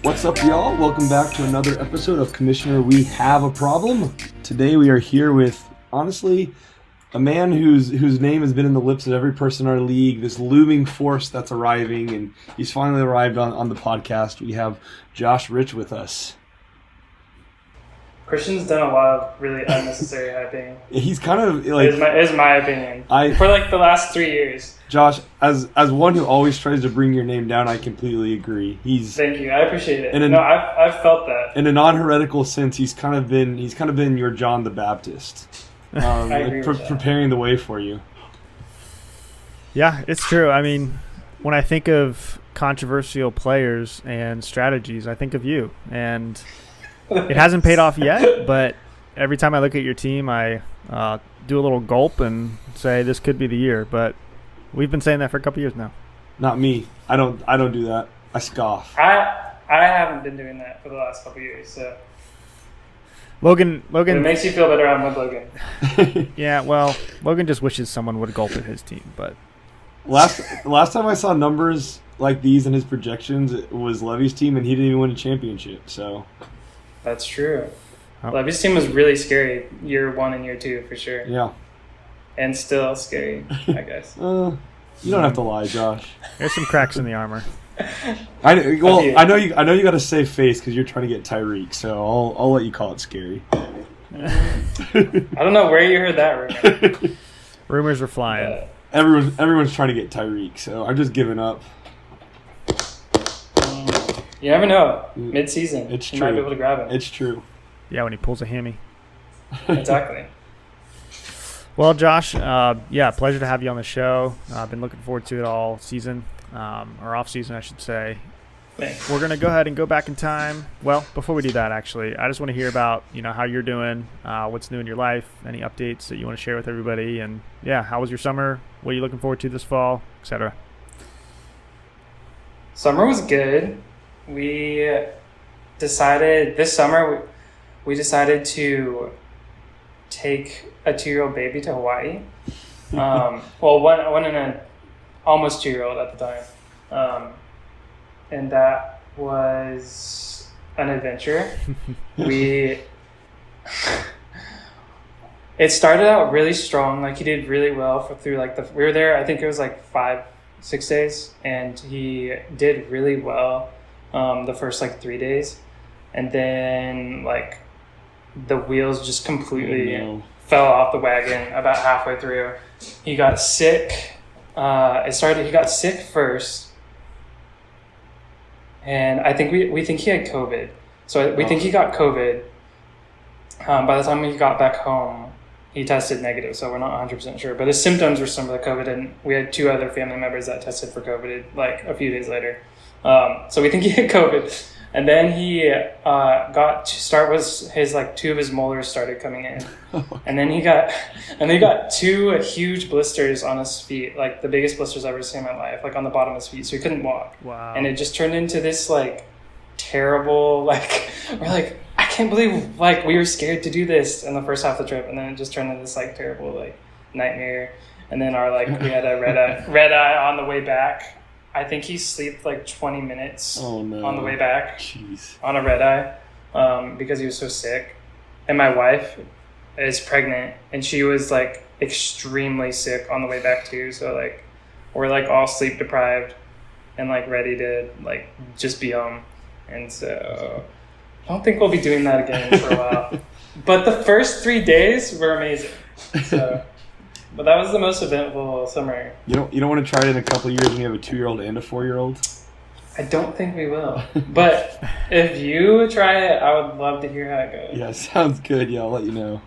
What's up, y'all? Welcome back to another episode of Commissioner We Have a Problem. Today we are here with, honestly, a man whose name has been in the lips of every person in our league, this looming force that's arriving, and he's finally arrived on the podcast. We have Josh Rich with us. Christian's done a lot of really unnecessary hyping. He's kind of like... Is my opinion. For like the last 3 years. Josh, as one who always tries to bring your name down, I completely agree. Thank you. I appreciate it. I've felt that. In a non-heretical sense, he's kind of been your John the Baptist. I agree with that. Preparing the way for you. Yeah, it's true. I mean, when I think of controversial players and strategies, I think of you. And it hasn't paid off yet, but every time I look at your team, I do a little gulp and say this could be the year. But we've been saying that for a couple years now. Not me. I don't do that. I scoff. I haven't been doing that for the last couple years, so Logan. It makes you feel better. I'm with Logan. Yeah, well, Logan just wishes someone would gulp at his team, but last time I saw numbers like these in his projections, it was Levy's team, and he didn't even win a championship. So that's true. Oh. Levy's team was really scary year 1 and year 2 for sure. Yeah, and still scary, I guess. You don't have to lie, Josh. There's some cracks in the armor. I know you got a safe face because you're trying to get Tyreek, so I'll let you call it scary. I don't know where you heard that rumor. Rumors are flying. Everyone's trying to get Tyreek, so I'm just giving up. You never know. Mid-season, It's you true. might be able to grab him. It's true. Yeah, when he pulls a hammy. Exactly. Well, Josh, pleasure to have you on the show. I've been looking forward to it all season, or off season, I should say. Thanks. We're going to go ahead and go back in time. Well, before we do that, actually, I just want to hear about, how you're doing, what's new in your life, any updates that you want to share with everybody, and, how was your summer? What are you looking forward to this fall, etc.? Summer was good. We decided this summer to take a 2-year-old baby to Hawaii. One and an almost 2-year-old at the time. And that was an adventure. It started out really strong. Like, he did really well we were there, I think it was like 5-6 days, and he did really well the first 3 days. And then the wheels just completely fell off the wagon about halfway through. He got sick. He got sick first. And I think we think he had COVID. So we think he got COVID. By the time he got back home, he tested negative, so we're not 100% sure. But his symptoms were some of the COVID, and we had 2 other family members that tested for COVID a few days later. So we think he had COVID. And then he got 2 of his molars started coming in. And then he got 2 huge blisters on his feet, like the biggest blisters I've ever seen in my life, on the bottom of his feet, so he couldn't walk. Wow. And it just turned into this terrible, we're I can't believe we were scared to do this in the first half of the trip, and then it just turned into this terrible nightmare. And then we had a red eye on the way back. I think he slept 20 minutes on the way back. Jeez. On a red eye because he was so sick. And my wife is pregnant, and she was extremely sick on the way back too. So we're all sleep deprived and ready to just be home. And so I don't think we'll be doing that again for a while. But the first 3 days were amazing. So. But that was the most eventful summer. You don't want to try it in a couple of years when you have a 2-year-old and a 4-year-old? I don't think we will. But if you try it, I would love to hear how it goes. Yeah, sounds good. Yeah, I'll let you know.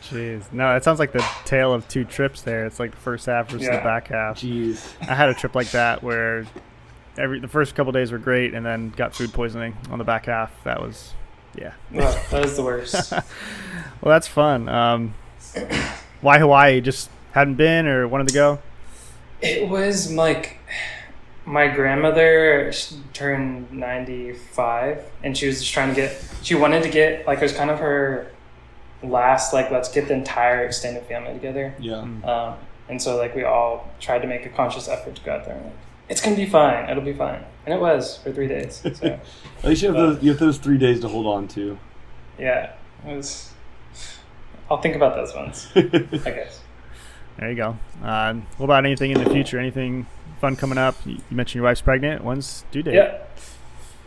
Jeez. No, it sounds like the tale of 2 trips there. It's the first half versus the back half. Jeez. I had a trip like that where the first couple of days were great, and then got food poisoning on the back half. That was, Well, that was the worst. Well, that's fun. Why Hawaii? Just hadn't been or wanted to go? It was my grandmother turned 95, and she was just she wanted to get it was kind of her last let's get the entire extended family together. Yeah. And so we all tried to make a conscious effort to go out there and It's gonna be fine. It'll be fine, and it was for 3 days. So. At least you have those 3 days to hold on to. Yeah, it was. I'll think about those ones, I guess. There you go. What about anything in the future? Anything fun coming up? You mentioned your wife's pregnant. When's due date? Yeah,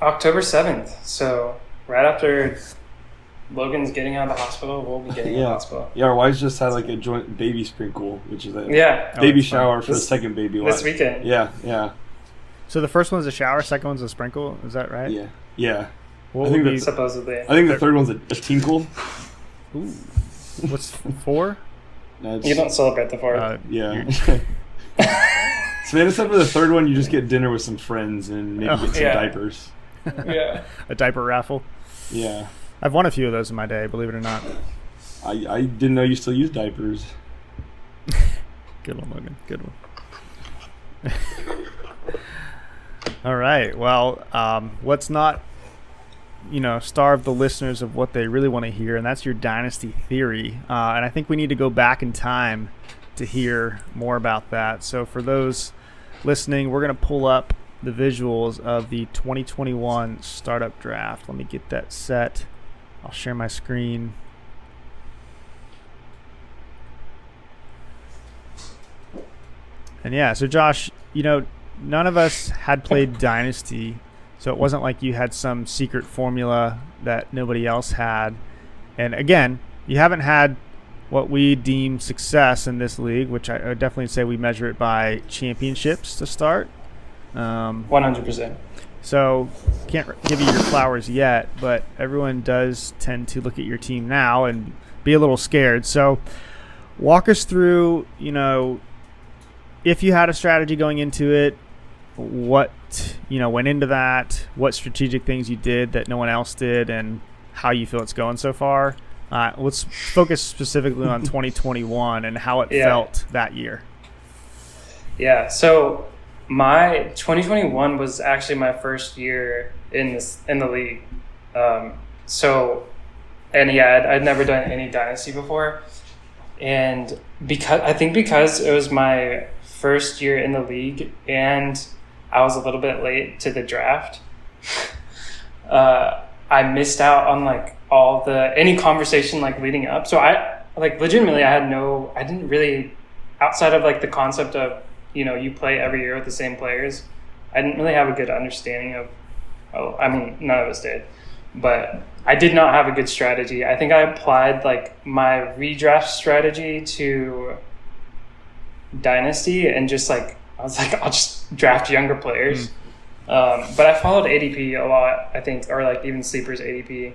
October 7th. So right after Logan's getting out of the hospital, we'll be getting out of the hospital. Yeah, our wives just had like a joint baby sprinkle, which is a Yeah. baby shower for the second baby. This weekend. Yeah. So the first one's a shower, second one's a sprinkle. Is that right? Yeah. What would be Supposedly. I think the third one's a tinkle. Ooh. What's 4? You don't celebrate the 4th. Yeah. Samantha said for the third one, you just get dinner with some friends and maybe get some diapers. Yeah. A diaper raffle. Yeah. I've won a few of those in my day, believe it or not. I didn't know you still use diapers. Good one, Logan. Good one. All right. Well, let's not, starve the listeners of what they really want to hear, and that's your dynasty theory. And I think we need to go back in time to hear more about that. So for those listening, we're going to pull up the visuals of the 2021 startup draft. Let me get that set. I'll share my screen. And yeah, so Josh, none of us had played Dynasty, so it wasn't like you had some secret formula that nobody else had. And again, you haven't had what we deem success in this league, which I would definitely say we measure it by championships to start. 100%. So can't give you your flowers yet, but everyone does tend to look at your team now and be a little scared. So walk us through, if you had a strategy going into it, what, went into that, what strategic things you did that no one else did, and how you feel it's going so far. Let's focus specifically on 2021 and how it felt that year. Yeah, so my 2021 was actually my first year in the league. I'd never done any dynasty before, and because it was my first year in the league and I was a little bit late to the draft, I missed out on like any conversation like leading up. So I didn't really, outside of like the concept of you play every year with the same players, I didn't really have a good understanding of, none of us did, but I did not have a good strategy. I think I applied like my redraft strategy to Dynasty and just like, I was like, I'll just draft younger players. But I followed ADP a lot, I think, or like even Sleeper's ADP.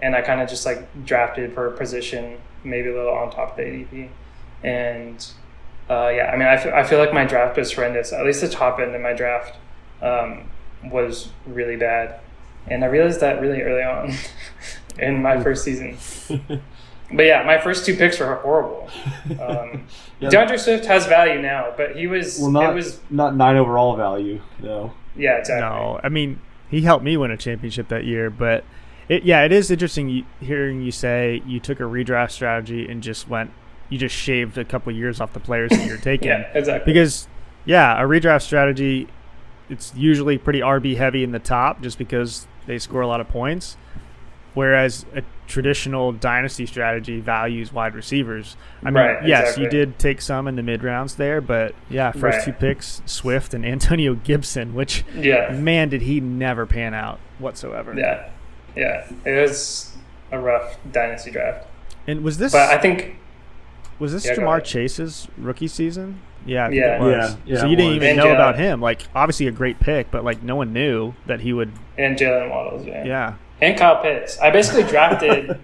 And I kind of just like drafted per position, maybe a little on top of the ADP. And I feel like my draft was horrendous. At least the top end of my draft was really bad. And I realized that really early on in my first season. But yeah, my first 2 picks were horrible. DeAndre Swift has value now, but it was not 9 overall value, though. Yeah, exactly. No, he helped me win a championship that year, but it is interesting hearing you say you took a redraft strategy and you just shaved a couple of years off the players that you're taking. Yeah, exactly. Because, a redraft strategy, it's usually pretty RB heavy in the top just because they score a lot of points, whereas a traditional dynasty strategy values wide receivers. Yes, you did take some in the mid rounds there, but first 2 picks, Swift and Antonio Gibson, which man, did he never pan out whatsoever. Yeah, it was a rough dynasty draft. And was this Jamar Chase's rookie season? Yeah, Yeah, so you didn't even know about him. Like, obviously a great pick, but like no one knew that he would. And Jalen Waddles, yeah. And Kyle Pitts. I basically drafted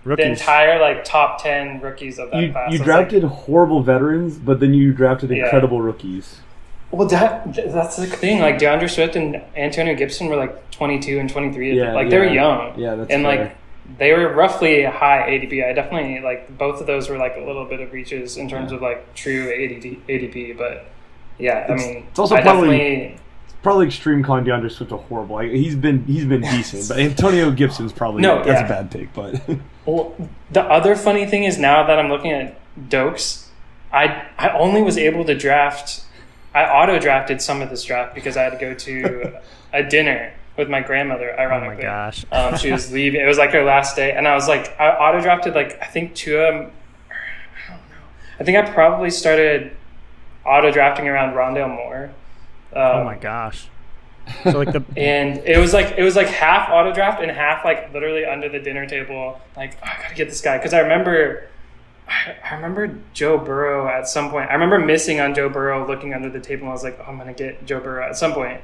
the entire like top 10 rookies of that class. You drafted horrible veterans, but then you drafted incredible rookies. Well, that's the thing. Like DeAndre Swift and Antonio Gibson were like 22 and 23. They were young. Yeah, that's and fair. like they were roughly high ADP. I definitely like both of those were like a little bit of reaches in terms of like true ADP. But it's also probably extreme calling DeAndre Swift a horrible. Like, he's been decent, but Antonio Gibson's probably that's a bad pick. But well, the other funny thing is now that I'm looking at Dokes, I only was able to draft I auto drafted some of this draft because I had to go to a dinner with my grandmother. Ironically, Oh my gosh. she was leaving. It was like her last day, and I was like, I auto drafted like I think two of them. I don't know. I think I probably started auto drafting around Rondale Moore. Oh my gosh. So like and it was like half auto draft and half like literally under the dinner table. Like, oh, I gotta get this guy because I remember Joe Burrow at some point. I remember missing on Joe Burrow, looking under the table, and I was like, oh, I'm gonna get Joe Burrow at some point.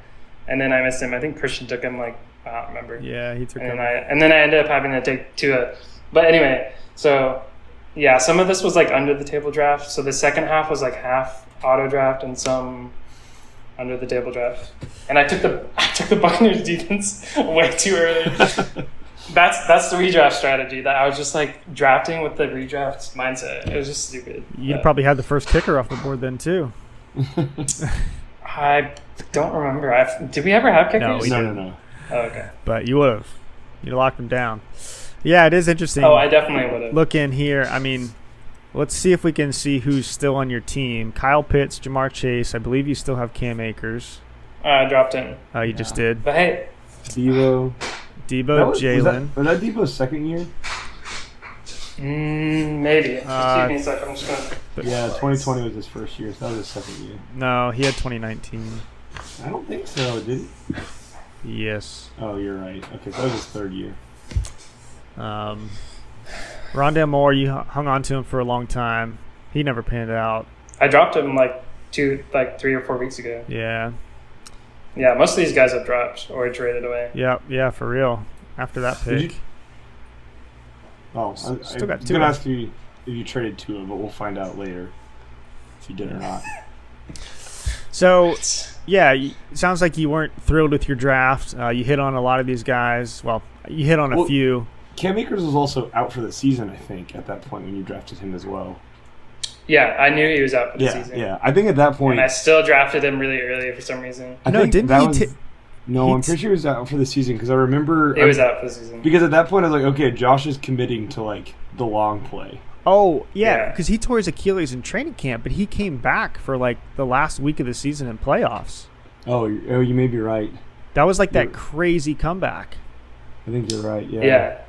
And then I missed him. I think Christian took him. Like, I don't remember. Yeah, he took him. And then I ended up having to take Tua. But anyway, so yeah, some of this was like under the table draft. So the second half was like half auto draft and some under the table draft. And I took the Buccaneers defense way too early. That's the redraft strategy. That I was just like drafting with the redraft mindset. It was just stupid. You'd probably had the first kicker off the board then too. I don't remember. Did we ever have kickers? No, we didn't. No. Oh, okay. But you would have. You'd locked them down. Yeah, it is interesting. Oh, I definitely would have. Look in here. I mean, let's see if we can see who's still on your team. Kyle Pitts, Jamar Chase. I believe you still have Cam Akers. I dropped him. Oh, you just did. But hey, Debo, Jalen. Was that Debo's second year? maybe. Excuse me a second. I'm just gonna. Yeah, 2020 was his first year, so that was his second year. No, he had 2019. I don't think so, did he? Yes. Oh, you're right. Okay, so that was his third year. Rondale Moore, you hung on to him for a long time. He never panned out. I dropped him like 3 or 4 weeks ago. Yeah. Yeah, most of these guys have dropped or traded away. Yeah, for real. After that pick. I Still was got going Tua. to ask you if you traded Tua, but we'll find out later if you did or not. So, yeah, it sounds like you weren't thrilled with your draft. You hit on a lot of these guys. Well, you hit on a few. Cam Akers was also out for the season, I think, at that point when you drafted him as well. Yeah, I knew he was out for the season. Yeah, I think at that point... And I still drafted him really early for some reason. I'm pretty sure he was out for the season because I remember... He was out for the season. Because at that point I was like, okay, Josh is committing to like the long play. Oh, yeah, because he tore his Achilles in training camp, but he came back for like the last week of the season in playoffs. Oh, you may be right. That was like that crazy comeback. I think you're right, yeah. Yeah.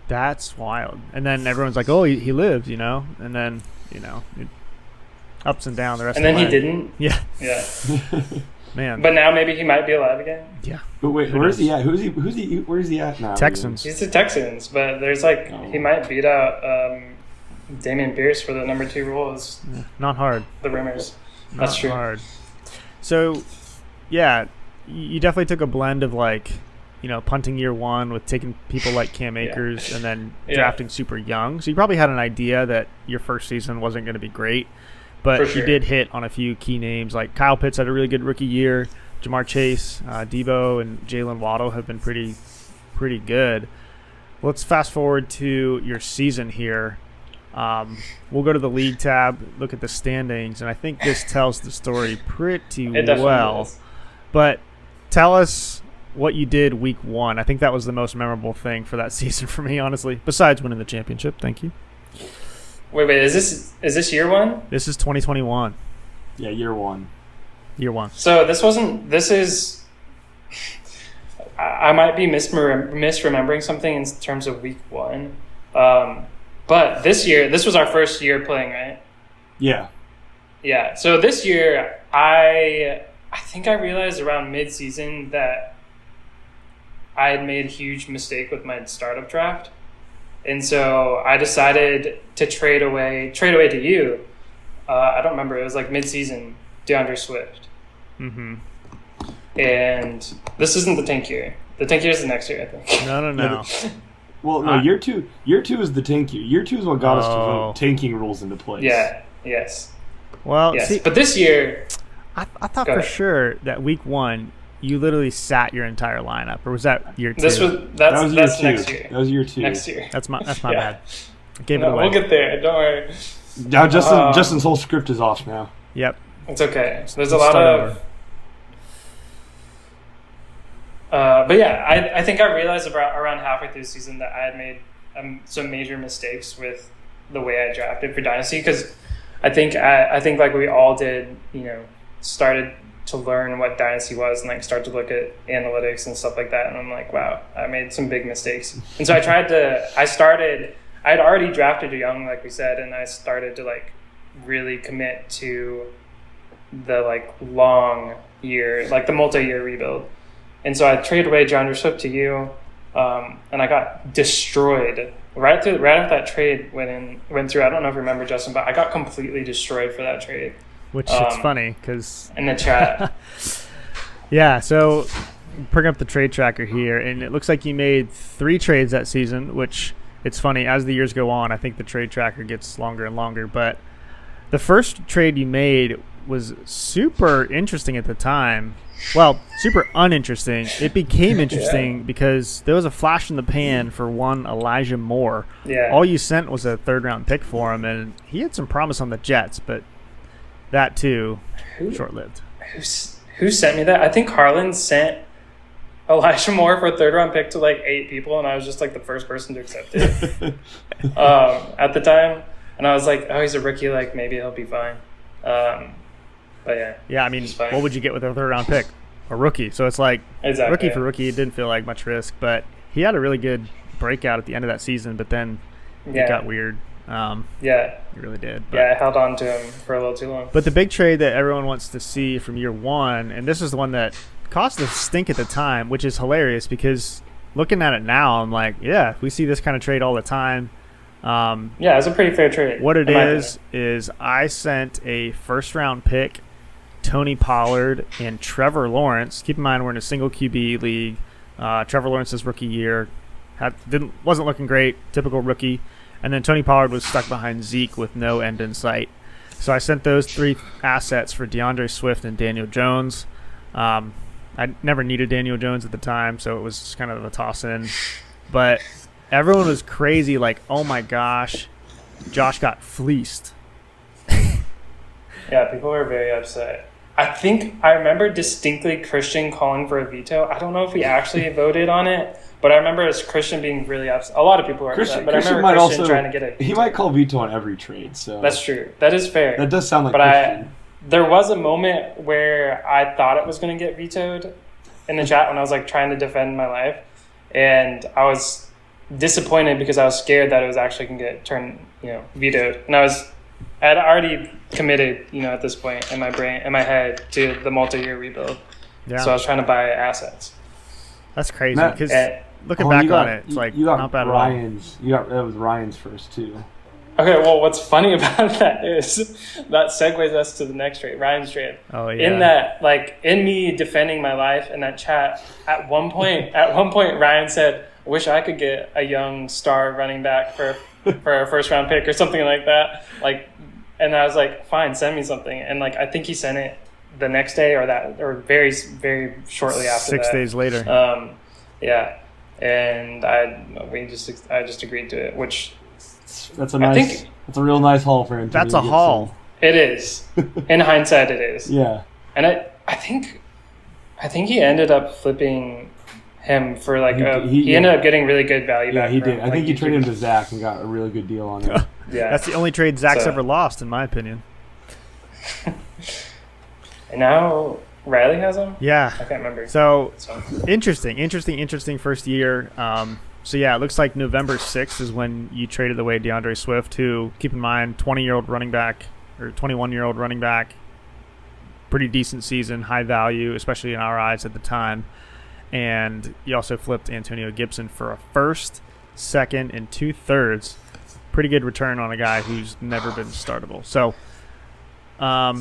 That's wild. And then everyone's like, oh, he lived, and then, ups and downs the rest of the way. And then he didn't? Yeah. Yeah. Man. But now maybe he might be alive again? Yeah. But wait, where is he at? Where is he at now? Texans. He's the Texans, but there's he might beat out Damian Pierce for the number 2 role. Yeah, not hard. The rumors. That's true. Hard. So, yeah, you definitely took a blend of punting year one with taking people like Cam Akers and then drafting super young. So you probably had an idea that your first season wasn't going to be great, but you did hit on a few key names. Like Kyle Pitts had a really good rookie year. Jamar Chase, Debo, and Jalen Waddle have been pretty good. Let's fast forward to your season here. We'll go to the league tab, look at the standings, and I think this tells the story pretty well. Does. But tell us what you did week 1. I think that was the most memorable thing for that season for me, honestly, besides winning the championship. Thank you. Wait, is this year 1? This is 2021. Yeah, year 1. Year 1. So this is I might be misremembering something in terms of week 1. But this was our first year playing, right? Yeah. Yeah. So this year, I think I realized around mid-season that I had made a huge mistake with my startup draft. And so I decided to trade away to you. I don't remember. It was like mid-season, DeAndre Swift. Mm-hmm. And this isn't the tank year. The tank year is the next year, I think. No. Well, no, year two is the tank year. Year 2 is what got us to vote tanking rules into place. Yeah, yes. Well, yes. see, but this year... I thought for sure that week 1, you literally sat your entire lineup. Or was that year 2? That's next year. That was year 2. Next year. That's my bad. I gave it away. We'll get there. Don't worry. Now Justin's whole script is off now. Yep. It's okay. There's a lot of... but yeah, I think I realized around halfway through the season that I had made some major mistakes with the way I drafted for Dynasty, because I think like we all did, started to learn what dynasty was and like start to look at analytics and stuff like that. And I'm like, wow, I made some big mistakes. And so I had already drafted young, like we said, and I started to like really commit to the like long year, like the multi-year rebuild. And so I traded away DeAndre Swift to you, and I got destroyed right after that trade went through. I don't know if you remember, Justin, but I got completely destroyed for that trade. Which it's funny because in the chat. Yeah, so bring up the trade tracker here, and it looks like you made 3 trades that season, which it's funny. As the years go on, I think the trade tracker gets longer and longer. But the first trade you made was super interesting at the time. Well, super uninteresting. It became interesting because there was a flash in the pan for one Elijah Moore. Yeah. All you sent was a 3rd-round pick for him, and he had some promise on the Jets, but that too, short-lived. Who sent me that? I think Harlan sent Elijah Moore for a 3rd-round pick to like 8 people, and I was just like the first person to accept it at the time. And I was like, oh, he's a rookie. Like maybe he'll be fine. But yeah. Yeah, I mean, what would you get with a 3rd-round pick? A rookie. So it's like rookie for rookie. It didn't feel like much risk, but he had a really good breakout at the end of that season. But then it got weird. It really did. But, I held on to him for a little too long. But the big trade that everyone wants to see from year one, and this is the one that caused the stink at the time, which is hilarious because looking at it now, I'm like, yeah, we see this kind of trade all the time. It's a pretty fair trade. What it is I sent a 1st-round pick, Tony Pollard, and Trevor Lawrence. Keep in mind we're in a single QB league. Trevor Lawrence's rookie year wasn't looking great, typical rookie. And then Tony Pollard was stuck behind Zeke with no end in sight. So I sent those 3 assets for DeAndre Swift and Daniel Jones. I never needed Daniel Jones at the time, so it was just kind of a toss-in. But everyone was crazy, like, oh my gosh, Josh got fleeced. Yeah, people were very upset. I remember distinctly Christian calling for a veto. I don't know if we actually voted on it, but I remember as Christian being really upset. A lot of people were upset, but I remember Christian trying to get it. He might call veto on every trade. So that's true. That is fair. That does sound like Christian. There was a moment where I thought it was going to get vetoed in the chat when I was like trying to defend my life, and I was disappointed because I was scared that it was actually going to get vetoed, and I had already committed, at this point in my head to the multi-year rebuild. Yeah. So I was trying to buy assets. That's crazy because looking back on it, it's like not bad at all. That was Ryan's first too. Okay, well, what's funny about that is that segues us to the next trade, Ryan's trade. Oh yeah. In that, like, in me defending my life in that chat, at one point, Ryan said, "I wish I could get a young star running back for a 1st-round pick or something like that." Like, and I was like, "Fine, send me something." And like, I think he sent it the next day or very, very shortly after 6 that. days later. And I just agreed to it, which. That's a real nice haul for him. That's a haul. It is. In hindsight, it is. Yeah. And I think he ended up flipping him for like he ended up getting really good value back. Yeah, he did. Him, I think he traded him to Zach and got a really good deal on it. Yeah. That's the only trade Zach's ever lost, in my opinion. And now Riley has him? Yeah. I can't remember. So interesting first year. So, yeah, it looks like November 6th is when you traded away DeAndre Swift, who, keep in mind, 20-year-old running back or 21-year-old running back. Pretty decent season, high value, especially in our eyes at the time. And you also flipped Antonio Gibson for a 1st, 2nd, and 2/3. Pretty good return on a guy who's never been startable. So, he had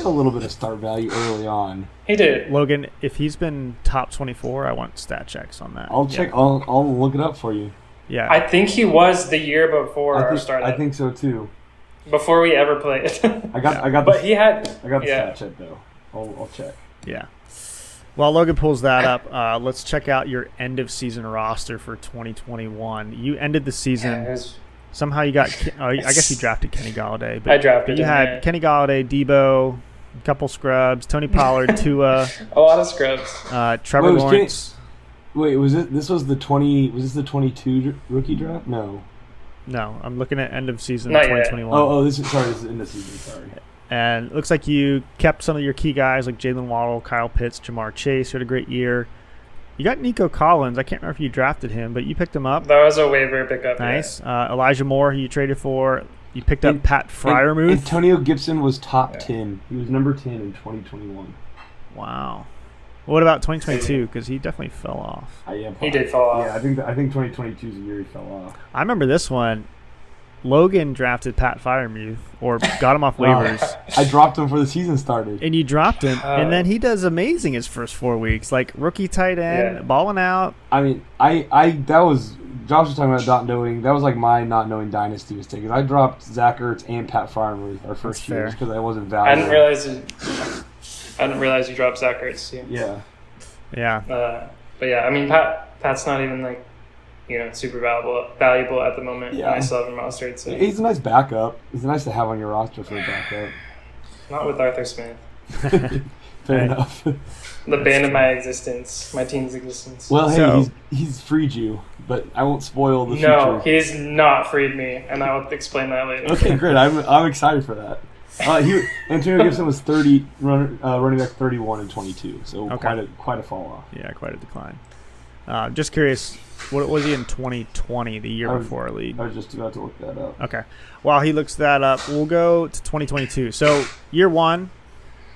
a little bit of start value early on. He did. Logan, if he's been top 24, I want stat checks on that. I'll check. I'll look it up for you. Yeah, I think he was the year before our startup. I think so too. Before we ever played. I got. But he had. I got the stat check though. I'll check. Yeah. While Logan pulls that up, let's check out your end of season roster for 2021. You ended the season. Somehow you got. I guess you drafted Kenny Galladay. But I drafted him. You had Kenny Galladay, Debo, a couple scrubs, Tony Pollard, Tua. A lot of scrubs. Trevor Lawrence. Was this the 22 rookie draft? No. No, I'm looking at end of season Not 2021. Yet. This is end of season. Sorry. And it looks like you kept some of your key guys like Jalen Waddle, Kyle Pitts, Jamar Chase, who had a great year. You got Nico Collins. I can't remember if you drafted him, but you picked him up. That was a waiver pickup. Nice. Yeah. Elijah Moore, who you traded for. You picked up Pat Freiermuth. Antonio Gibson was top 10. He was number 10 in 2021. Wow. What about 2022? Because he definitely fell off. He did fall off. Yeah, I think 2022 is the year he fell off. I remember this one. Logan drafted Pat Freiermuth, or got him off waivers. I dropped him before the season started. And you dropped him, and then he does amazing his first 4 weeks. Like, rookie tight end, balling out. I mean, that was, Josh was talking about not knowing, that was like my not knowing dynasty mistake. I dropped Zach Ertz and Pat Freiermuth our first years because I wasn't valuable. I didn't realize you dropped Zach Ertz too. Yeah. Yeah. But yeah, I mean, Pat's not even like, super valuable at the moment. Yeah. And I still have him rostered. So. He's a nice backup. He's nice to have on your roster for a backup. Not with Arthur Smith. Fair enough. The bane of my existence, my team's existence. Well, hey, he's freed you, but I won't spoil the future. No, he's not freed me, and I will explain that later. Okay, great. I'm excited for that. Antonio Gibson was running back 31 and 22, so quite a fall off. Yeah, quite a decline. Just curious, what was he in 2020, the year before our league? I was just about to look that up. Okay. While he looks that up, we'll go to 2022. So year one,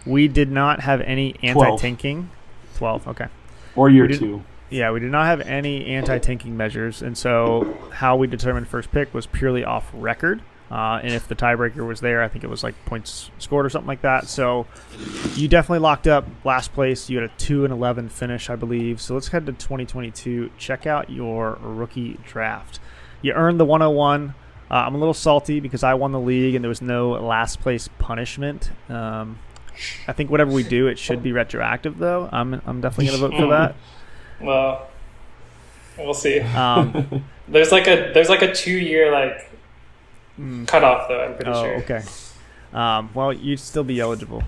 we did not have any anti-tanking. 12, okay. Or year two. Yeah, we did not have any anti-tanking measures, and so how we determined first pick was purely off record. And if the tiebreaker was there, I think it was like points scored or something like that. So you definitely locked up last place. You had a 2-11 finish, I believe. So let's head to 2022. Check out your rookie draft. You earned the 101. I'm a little salty because I won the league and there was no last place punishment. I think whatever we do, it should be retroactive though. I'm definitely going to vote for that. Well, we'll see. There's like a 2-year cutoff though. I'm pretty sure. Okay. Well, you'd still be eligible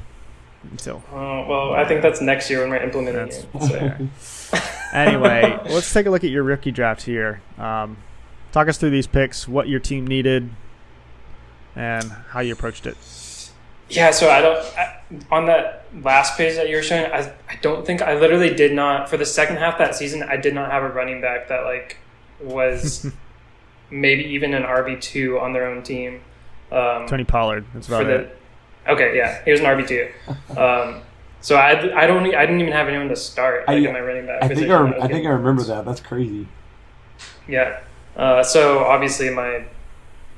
until. Well, I think that's next year when we're implementing it. So. Anyway, let's take a look at your rookie draft here. Talk us through these picks, what your team needed, and how you approached it. Yeah, so on that last page that you were showing, I don't think I literally did not, for the second half of that season, I did not have a running back that was maybe even an RB2 on their own team. Tony Pollard, that's about it. Okay, yeah, he was an RB2. So I didn't even have anyone to start in my running back position. I think I remember that. That's crazy. Yeah. So obviously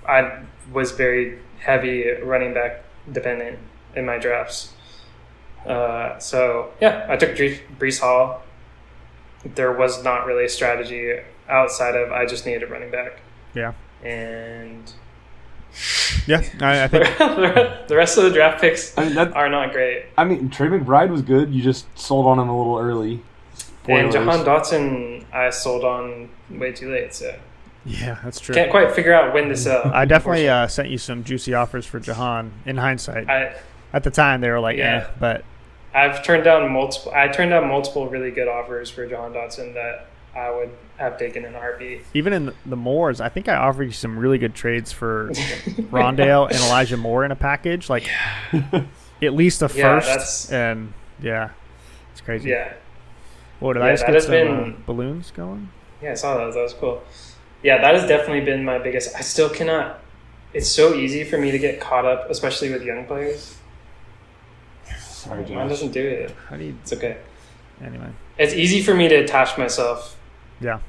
I was very heavy running back dependent in my drafts. So yeah, I took Breece Hall. There was not really a strategy outside of I just needed a running back. Yeah. And yeah, I think the rest of the draft picks are not great. I mean, Trey McBride was good. You just sold on him a little early. And Jahan Dotson, I sold on way too late. So yeah, that's true. Can't quite figure out when to sell. I definitely sent you some juicy offers for Jahan. In hindsight, at the time they were like, but I've turned down multiple. I turned down multiple really good offers for Jahan Dotson that I would have taken in a heartbeat. Even in the Moores, I think I offered you some really good trades for Rondale and Elijah Moore in a package, at least a first. And it's crazy. Yeah. What did I just get some balloons going? Yeah, I saw those. That was cool. Yeah, that has definitely been my biggest. I still cannot. It's so easy for me to get caught up, especially with young players. Sorry, Josh. Mine doesn't do it. It's okay. Anyway, it's easy for me to attach myself. Yeah.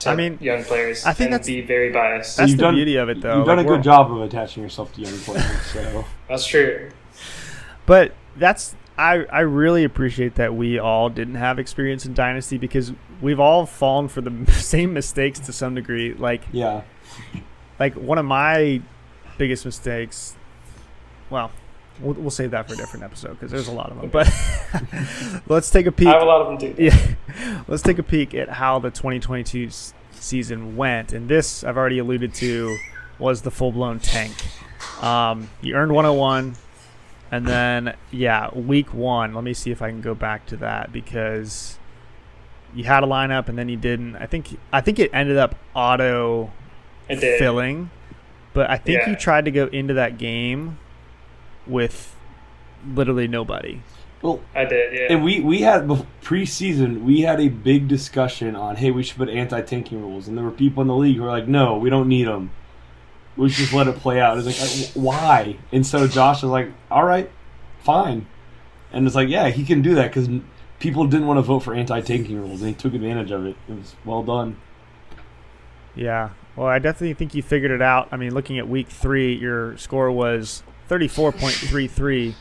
To young players. I think be very biased. That's the beauty of it, though. You've done a good job of attaching yourself to young players. So that's true. But I really appreciate that we all didn't have experience in Dynasty because we've all fallen for the same mistakes to some degree. Like one of my biggest mistakes, well, we'll save that for a different episode because there's a lot of them. But let's take a peek. I have a lot of them too. Yeah, let's take a peek at how the 2022 season went. And this, I've already alluded to, was the full-blown tank. You earned 101. And then, week one, let me see if I can go back to that because you had a lineup and then you didn't. I think it ended up auto-filling, but I think you tried to go into that game with literally nobody. Well, I did, yeah. And we had preseason. We had a big discussion on, hey, we should put anti-tanking rules, and there were people in the league who were like, no, we don't need them. We should just let it play out. It was like, why? And so Josh was like, all right, fine. And it's like, yeah, he can do that because people didn't want to vote for anti-tanking rules, and he took advantage of it. It was well done. Yeah. Well, I definitely think you figured it out. I mean, looking at week 3, your score was 34.33.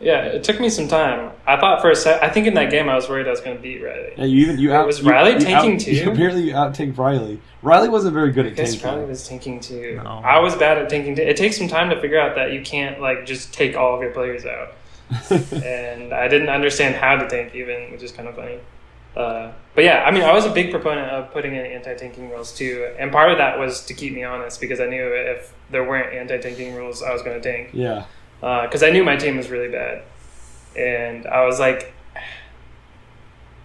Yeah, it took me some time. I thought for a sec. I think in that game I was worried I was going to beat Riley. Yeah, was Riley tanking too? Apparently, you out-tanked Riley. Riley wasn't very good at tanking. Riley was tanking too. No. I was bad at tanking too. It takes some time to figure out that you can't just take all of your players out. And I didn't understand how to tank even, which is kind of funny. But yeah, I mean, I was a big proponent of putting in anti-tanking rules too, and part of that was to keep me honest because I knew if there weren't anti-tanking rules, I was going to tank. Yeah. Because I knew my team was really bad, and I was like,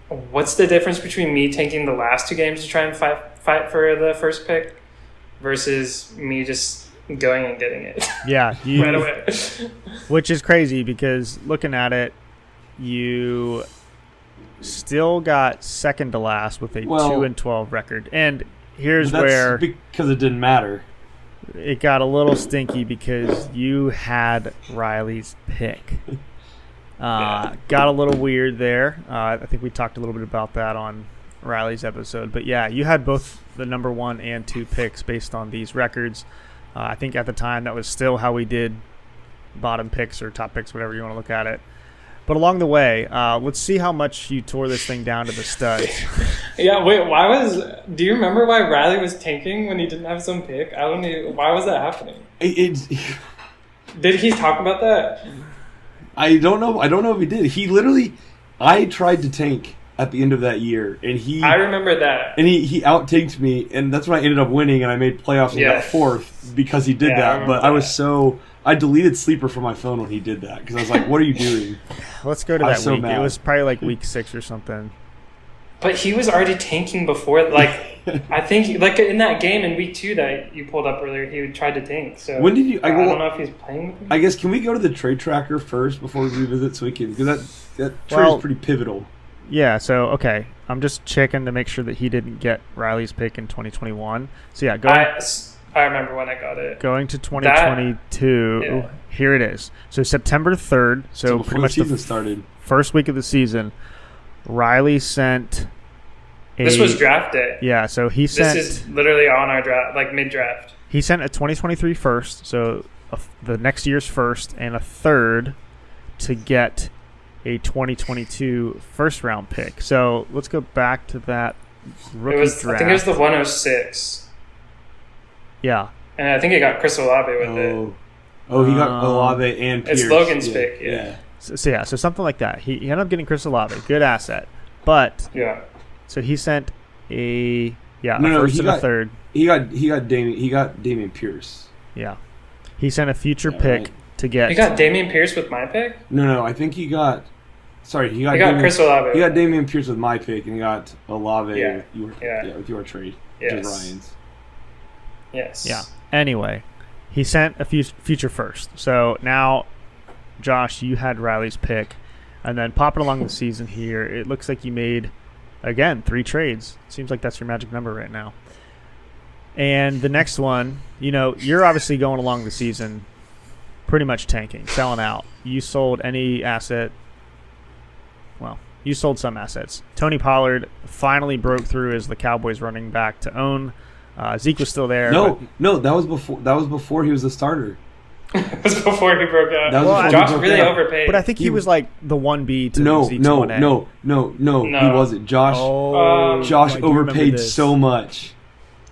"What's the difference between me tanking the last 2 games to try and fight for the first pick versus me just going and getting it?" Yeah, right away. Which is crazy because looking at it, you still got second to last with a 2-12 record, and here's where because it didn't matter. It got a little stinky because you had Riley's pick. Got a little weird there. I think we talked a little bit about that on Riley's episode. But yeah, you had both the number 1 and 2 picks based on these records. I think at the time that was still how we did bottom picks or top picks, whatever you want to look at it. But along the way, let's see how much you tore this thing down to the studs. Yeah, wait, do you remember why Riley was tanking when he didn't have some pick? I don't know. Why was that happening? Did he talk about that? I don't know. I don't know if he did. He literally, I tried to tank at the end of that year, and I remember that. And he out-tanked me, and that's when I ended up winning, and I made playoffs and got 4th because he did that. But I deleted Sleeper from my phone when he did that because I was like, "What are you doing?" Let's go to that week. It was probably like week 6 or something. But he was already tanking before. I think in that game in week 2 that you pulled up earlier, he tried to tank. So when did you? I don't know if he's playing with me. I guess can we go to the trade tracker first before we revisit so we can because that trade is pretty pivotal. Yeah. So okay, I'm just checking to make sure that he didn't get Riley's pick in 2021. So yeah, I remember when I got it. Going to 2022, here it is. So September 3rd, so pretty much the season started. First week of the season, Riley sent this was draft day. Yeah, so he sent... This is literally on our draft, mid-draft. He sent a 2023 first, so the next year's first, and a third to get a 2022 first-round pick. So let's go back to that rookie draft. I think it was the 106. Yeah. And I think he got Chris Olave with it. Oh, he got Olave and Pierce. It's Logan's pick, yeah. So something like that. He ended up getting Chris Olave, good asset. But so he sent a first and a third. He got Damian Pierce. Yeah. He sent a future pick to get. He got Damian Pierce with my pick? No, I think he got Chris Olave. He got Damian Pierce with my pick and he got Olave with your trade. Yes. Which is Ryan's. Yes. Yeah. Anyway, he sent a future first. So now, Josh, you had Riley's pick. And then popping along the season here, it looks like you made, again, 3 trades. Seems like that's your magic number right now. And the next one, you're obviously going along the season pretty much tanking, selling out. You sold any asset. Well, you sold some assets. Tony Pollard finally broke through as the Cowboys running back to own. Zeke was still there. No, that was before he was the starter. It was before he broke out. Josh really overpaid. But I think he was like the 1B to Zeke's 1A. No, he wasn't. Josh overpaid so much.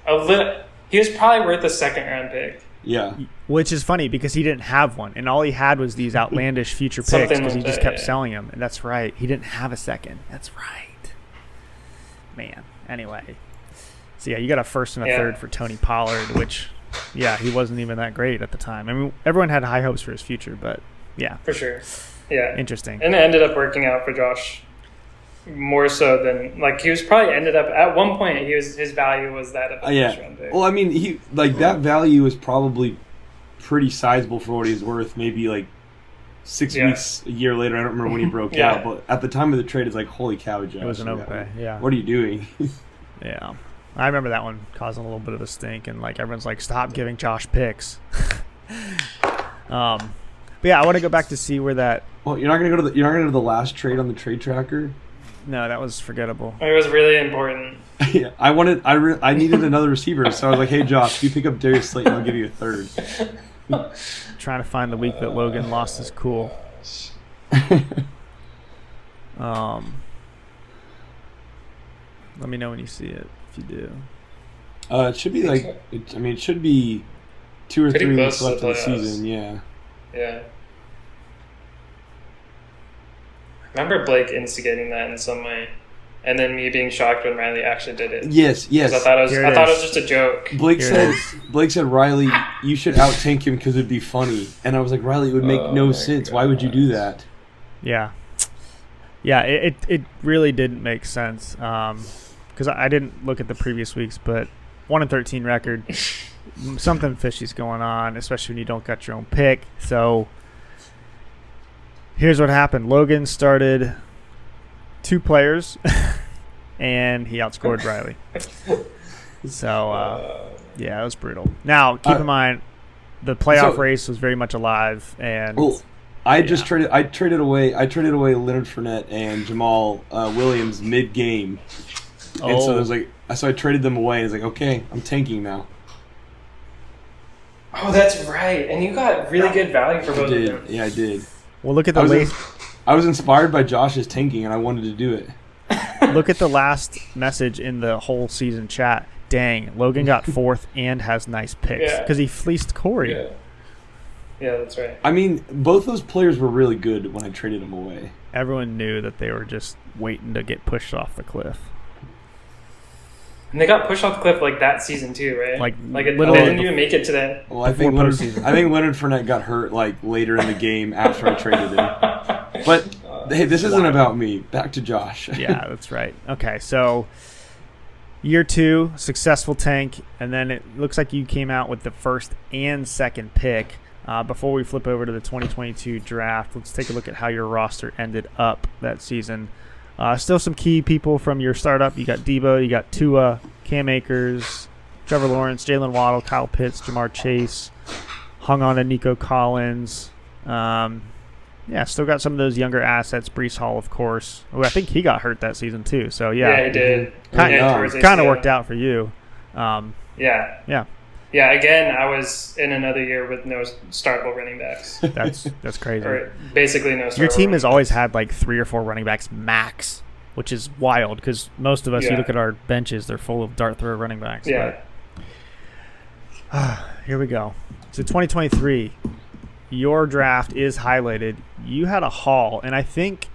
He was probably worth a second-round pick. Yeah. Which is funny because he didn't have one, and all he had was these outlandish future picks because he just kept selling them. And that's right. He didn't have a second. That's right. Man. Anyway. So, yeah, you got a first and a third for Tony Pollard, which, he wasn't even that great at the time. I mean, everyone had high hopes for his future, but, yeah. For sure. Yeah. Interesting. And it ended up working out for Josh more so than, he was probably ended up, at one point, his value was that of a first-round pick. Well, I mean, that value is probably pretty sizable for what he's worth, maybe, 6 weeks, a year later. I don't remember when he broke out, but at the time of the trade, it's like, holy cow, Josh. It was an overpay, yeah. What are you doing? Yeah. I remember that one causing a little bit of a stink, and like everyone's like, stop giving Josh picks. But yeah, I want to go back to see where that. Well, you're not gonna go to the last trade on the trade tracker. No, that was forgettable. It was really important. Yeah, I needed another receiver, so I was like, hey Josh, if you pick up Darius Slayton, I'll give you a third. Trying to find the week that Logan lost his cool. Let me know when you see it, if you do. It should be it should be 2 or Pretty 3 close weeks left to of the the playoffs. season. Yeah. Yeah. I remember Blake instigating that in some way, and then me being shocked when Riley actually did it. Yes. 'Cause I thought it was Here it is. just a joke. Blake said, Riley, you should out tank him because it'd be funny. And I was like, Riley, it would make no sense. Why would you do that? Yeah. Yeah, it really didn't make sense. Because I didn't look at the previous weeks, but 1-13 record, something fishy's going on, especially when you don't got your own pick. So here's what happened. Logan started 2 players, and he outscored Riley. So, yeah, it was brutal. Now, keep in mind, the playoff race was very much alive, and I traded away Leonard Fournette and Jamal Williams mid-game. And so so I traded them away. It's like, okay, I'm tanking now. Oh, that's right. And you got really good value for both of them. Yeah, I did. well, look at the I was inspired by Josh's tanking, and I wanted to do it. look at the last message in the whole season chat. Dang, Logan got 4th and has nice picks because he fleeced Corey. Yeah, that's right. I mean, both those players were really good when I traded them away. Everyone knew that they were just waiting to get pushed off the cliff. And they got pushed off the cliff like that season too, right? They didn't even make it to that. Well, I think Leonard Fournette got hurt like later in the game after I traded him. But hey, this isn't about me. Back to Josh. Yeah, that's right. Okay, so year 2, successful tank, and then it looks like you came out with the 1st and 2nd pick. Before we flip over to the 2022 draft, let's take a look at how your roster ended up that season. Still some key people from your startup. You got Debo, you got Tua, Cam Akers, Trevor Lawrence, Jalen Waddle, Kyle Pitts, Jamar Chase, hung on to Nico Collins. Still got some of those younger assets. Breece Hall, of course. Oh, I think he got hurt that season too. So Yeah, he did. Kind of worked out for you. Yeah, again, I was in another year with no startable running backs. That's crazy. Or basically no startable. Your team has always had like 3 or 4 running backs max, which is wild because most of us, you look at our benches, they're full of dart throw running backs. Yeah. But, here we go. So 2023, your draft is highlighted. You had a haul, and I think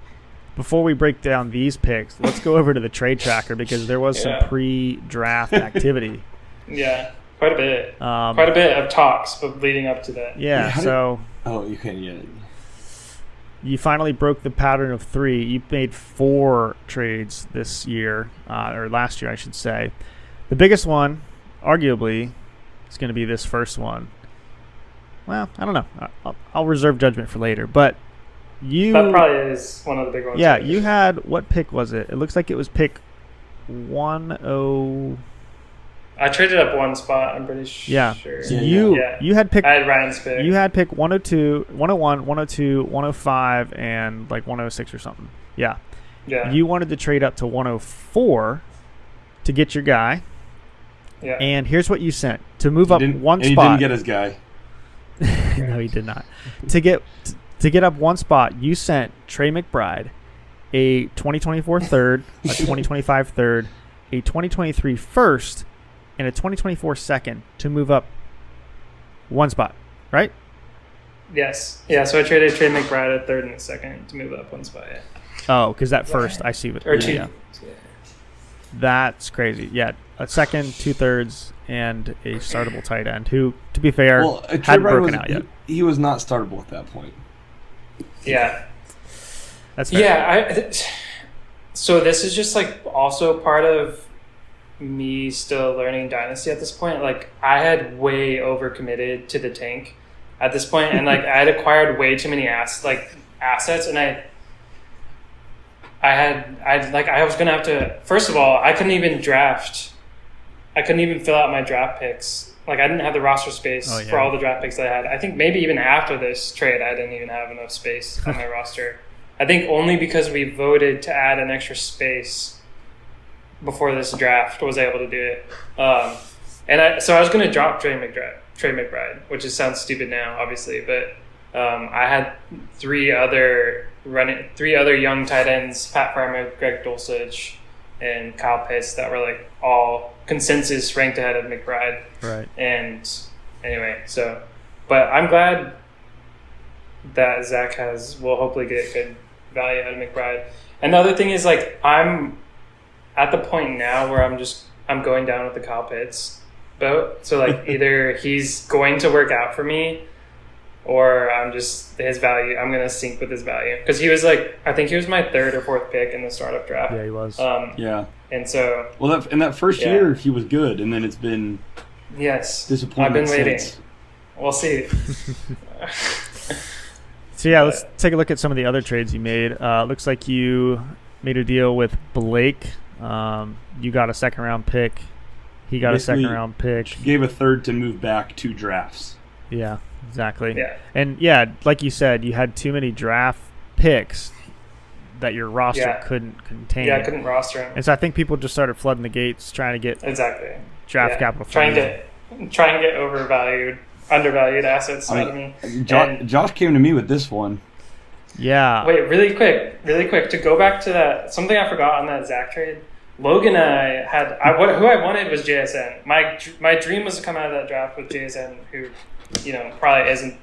before we break down these picks, let's go over to the trade tracker because there was some pre-draft activity. Yeah. Quite a bit. Quite a bit of talks leading up to that. Yeah, you can't get it. You finally broke the pattern of 3. You made 4 trades this year, or last year, I should say. The biggest one, arguably, is going to be this first one. Well, I don't know. I'll reserve judgment for later. But that probably is one of the big ones. Yeah, you had, what pick was it? It looks like it was pick 10. I traded up one spot, I'm pretty sure. Yeah. So you had pick. I had Ryan's pick. You had pick 102, 101, 102, 105, and like 106 or something. Yeah. Yeah. You wanted to trade up to 104 to get your guy. Yeah. And here's what you sent. To move up one spot. And he didn't get his guy. No, he did not. To get up one spot, you sent Trey McBride a 2024 third, a 2025 third, a 2023 first, and a 2024 second to move up one spot, right? Yes. Yeah, so I traded Trey McBride a third and a second to move up one spot. Yeah. Oh, because that first, I see what. Or 2. Yeah. That's crazy. Yeah, a second, 2/3, and a startable tight end who, to be fair, hadn't broken out yet. He was not startable at that point. Yeah. That's fair. Yeah. So this is just like also part of me still learning Dynasty at this point. Like I had way overcommitted to the tank at this point, and like I had acquired way too many assets, and I was gonna have to. First of all, I couldn't even fill out my draft picks. Like I didn't have the roster space for all the draft picks that I had. I think maybe even after this trade, I didn't even have enough space on my roster. I think only because we voted to add an extra space before this draft was able to do it. So I was going to drop Trey McBride, which sounds stupid now, obviously, but I had three other young tight ends: Pat Frymouth, Greg Dulcich, and Kyle Pitts, that were like all consensus ranked ahead of McBride. Right. And anyway, but I'm glad that Zach will hopefully get good value out of McBride. And the other thing is, like, I'm at the point now where I'm going down with the Kyle Pitts boat. So like either he's going to work out for me, or his value, I'm going to sink with his value. Because he was like, I think he was my third or fourth pick in the startup draft. Yeah, he was. And so... Well, in that first year, he was good, and then it's been disappointing. I've been waiting. Since. We'll see. So, let's take a look at some of the other trades you made. Looks like you made a deal with Blake. You got a second-round pick. He got a second-round pick. Gave a third to move back 2 drafts. Yeah, exactly. Yeah. And, like you said, you had too many draft picks that your roster couldn't contain. Yeah, I couldn't roster him. And so I think people just started flooding the gates trying to get draft capital. Trying to get undervalued assets out of me. Josh came to me with this one. Yeah. Wait, really quick, to go back to that, something I forgot on that Zach trade. Logan and I who I wanted was JSN. My dream was to come out of that draft with JSN, who, probably isn't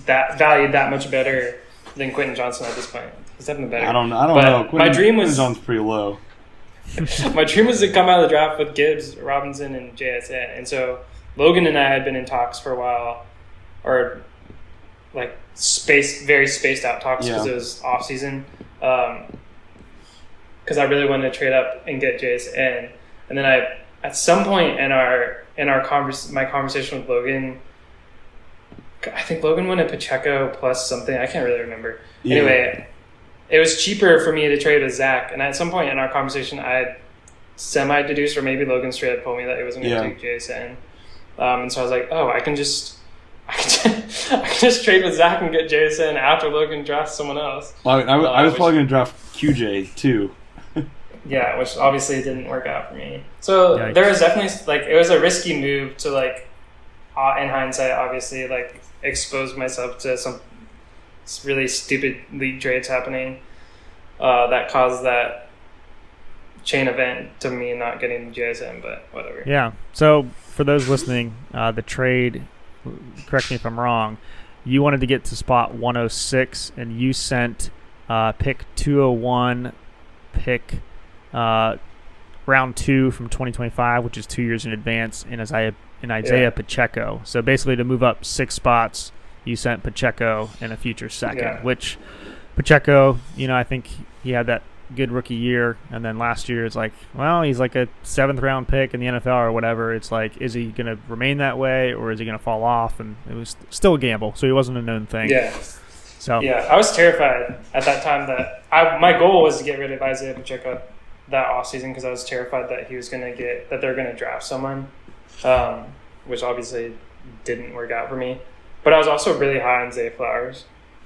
that valued that much better than Quentin Johnson at this point. He's definitely better. I don't know. My dream was Johnson's pretty low. My dream was to come out of the draft with Gibbs, Robinson, and JSN. And so Logan and I had been in talks for a while, or like very spaced out talks because it was off season. Because I really wanted to trade up and get JSN. And then at some point in my conversation with Logan, I think Logan wanted Pacheco plus something. I can't really remember. Yeah. Anyway, it was cheaper for me to trade with Zach. And at some point in our conversation, I had semi-deduced, or maybe Logan straight up told me that he wasn't going to take JSN. And so I was like, I can just trade with Zach and get JSN after Logan drafts someone else. Well, I was probably going to draft QJ too. Yeah, which obviously didn't work out for me. So there was definitely it was a risky move to in hindsight, obviously expose myself to some really stupid league trades happening that caused that chain event to me not getting the JSN, but whatever. Yeah. So for those listening, the trade, correct me if I'm wrong, you wanted to get to spot 106 and you sent pick 201, pick round 2 from 2025, which is 2 years in advance, and Isaiah Pacheco. So basically to move up 6 spots, you sent Pacheco in a future second, which Pacheco, I think he had that good rookie year, and then last year it's he's like a 7th round pick in the NFL or whatever. It's is he going to remain that way, or is he going to fall off? And it was still a gamble, so he wasn't a known thing. Yeah. So I was terrified at that time that my goal was to get rid of Isaiah Pacheco that offseason, because I was terrified that they're going to draft someone, which obviously didn't work out for me. But I was also really high on Zay Flowers,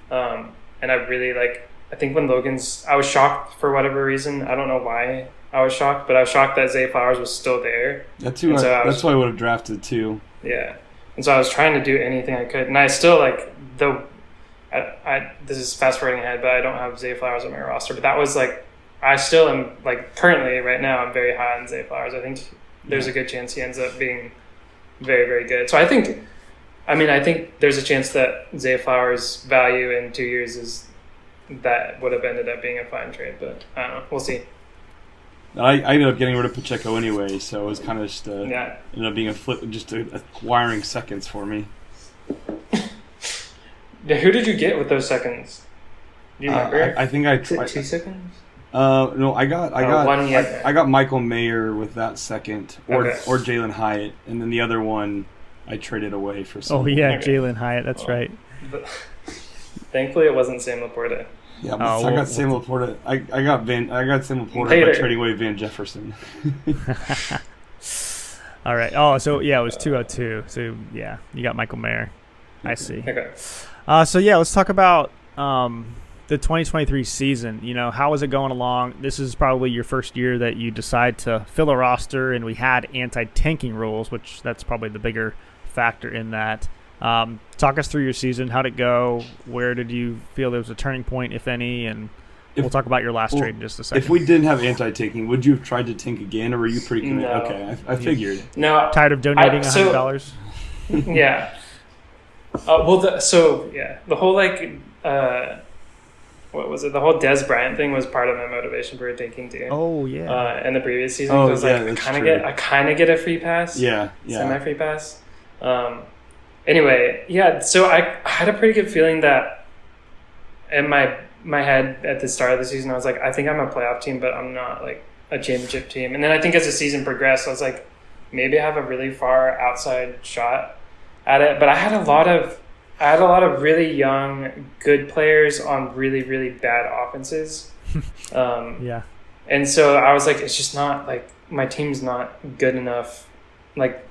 and I really I think when I was shocked for whatever reason. I don't know why I was shocked, but I was shocked that Zay Flowers was still there. That's why I would have drafted too. Yeah, and so I was trying to do anything I could, and I still this is fast forwarding ahead, but I don't have Zay Flowers on my roster. But that was I still am currently right now I'm very high on Zay Flowers. I think there's a good chance he ends up being very, very good. So I think there's a chance that Zay Flowers' value in 2 years that would have ended up being a fine trade, but I don't know. We'll see. I ended up getting rid of Pacheco anyway, so it was kind of just ended up being acquiring seconds for me. Who did you get with those seconds? Do you remember? I think I tried 2 seconds. No, I got Michael Mayer with that second, or Jalen Hyatt, and then the other one I traded away for Oh some. yeah, Okay. Jalen Hyatt. That's right. But thankfully, it wasn't Sam Laporta. Yeah, but Oh, I well, got Sam Laporta. I got Sam Laporta by Later. trading away Van Jefferson. All right. Oh, so yeah, it was 202. So yeah, you got Michael Mayer. I see. Okay. So yeah, let's talk about the 2023 season. You know, how is it going along? This is probably your first year that you decide to fill a roster, and we had anti-tanking rules, which that's probably the bigger factor in that. Talk us through your season. How'd it go? Where did you feel there was a turning point, if any? And we'll talk about your last trade in just a second. If we didn't have anti-tanking, would you have tried to tank again, or were you pretty committed? No. Okay, I figured. No. Tired of donating so- $100? Yeah. The whole what was it? The whole Des Bryant thing was part of my motivation for a tanking team. Oh yeah. In the previous season, Oh, I was yeah, like, that's I kind of get a free pass. Yeah. Semi-free pass. Anyway, yeah. So I had a pretty good feeling that in my head at the start of the season, I was like, I think I'm a playoff team, but I'm not like a championship team. And then I think as the season progressed, I was like, maybe I have a really far outside shot at it. But I had a lot of really young, good players on really, really bad offenses. Yeah. And so I was like, it's just not like my team's not good enough. Like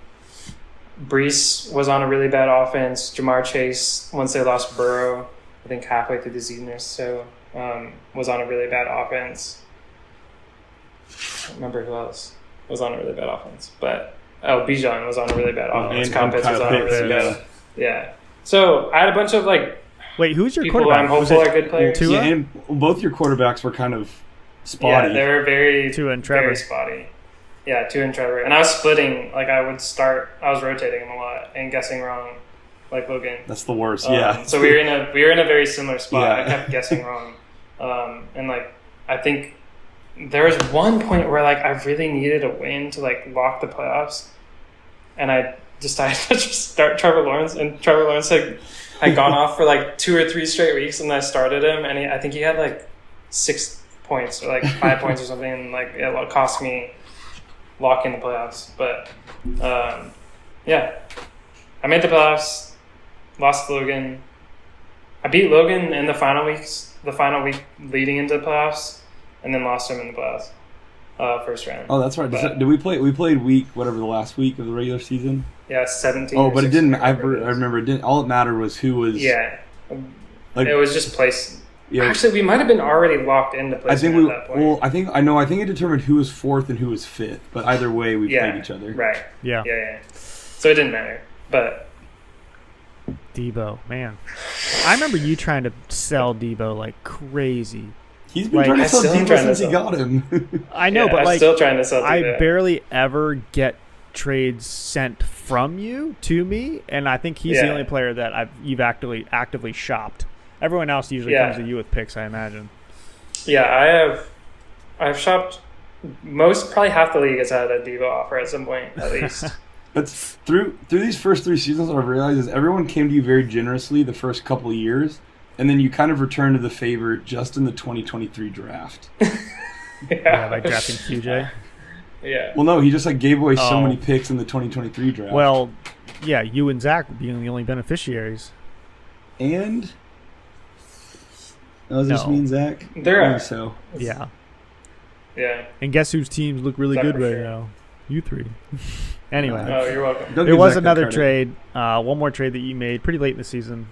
Brees was on a really bad offense. Jamar Chase, once they lost Burrow, I think halfway through the season or so, was on a really bad offense. I don't remember who else was on a really bad offense, but Bijan was on a really bad offense. and Kyle Pitts was on a Pitts, really bad. Yeah. So I had a bunch of like Wait, who's your people quarterback? I'm hopeful are good players. Tua? Yeah, and both your quarterbacks were kind of spotty. Yeah, they were very, Tua and Trevor. very spotty. Yeah, Tua and Trevor. And I was splitting, like I was rotating them a lot and guessing wrong, like Logan. That's the worst. Yeah. So we were in a very similar spot. Yeah. I kept guessing wrong. And like I think there was one point where like I really needed a win to like lock the playoffs, and I decided to just start Trevor Lawrence, and Trevor Lawrence had gone off for like 2 or 3 straight weeks, and I started him, and I think he had like 6 points or like 5 points or something, and like it cost me locking the playoffs. But yeah, I made the playoffs, lost to Logan. I beat Logan in the final week leading into the playoffs, and then lost him in the playoffs, first round. Oh, that's right. But- Did we play? We played the last week of the regular season. Yeah, 17. Oh, or but it 16, didn't. I whatever it is. remember it didn't. All it mattered was who was. Yeah, Like, it was just place. yeah. Actually, we might have been already locked into I placement think we. at that point. Well, I think it determined who was 4th and who was 5th. But either way, we played each other. Right. Yeah. Yeah. So it didn't matter. But Debo, man. I remember you trying to sell Debo like crazy. He's been Like, trying I to sell still am Debo trying to since he sell. got him. I know, yeah, but I'm like still trying to sell. I Debo. barely ever get trades sent from you to me, and I think he's the Yeah. only player that you've actively shopped. Everyone else usually Yeah. comes to you with picks, I imagine. Yeah, I've shopped probably half the league has had a Devo offer at some point at least. But through these first 3 seasons, what I've realized is everyone came to you very generously the first couple of years, and then you kind of returned to the favor just in the 2023 draft. Yeah, like drafting QJ. Yeah. Well, no, he just like gave away so Oh. many picks in the 2023 draft. Well, yeah, you and Zach being the only beneficiaries. and does this No. mean Zach? There I are. think so. Yeah. Yeah. And guess whose teams look really Zach good for right sure. now? You 3. Anyway. Oh, you're welcome. Don't There give was Zach that another credit. trade, one more trade that you made pretty late in the season,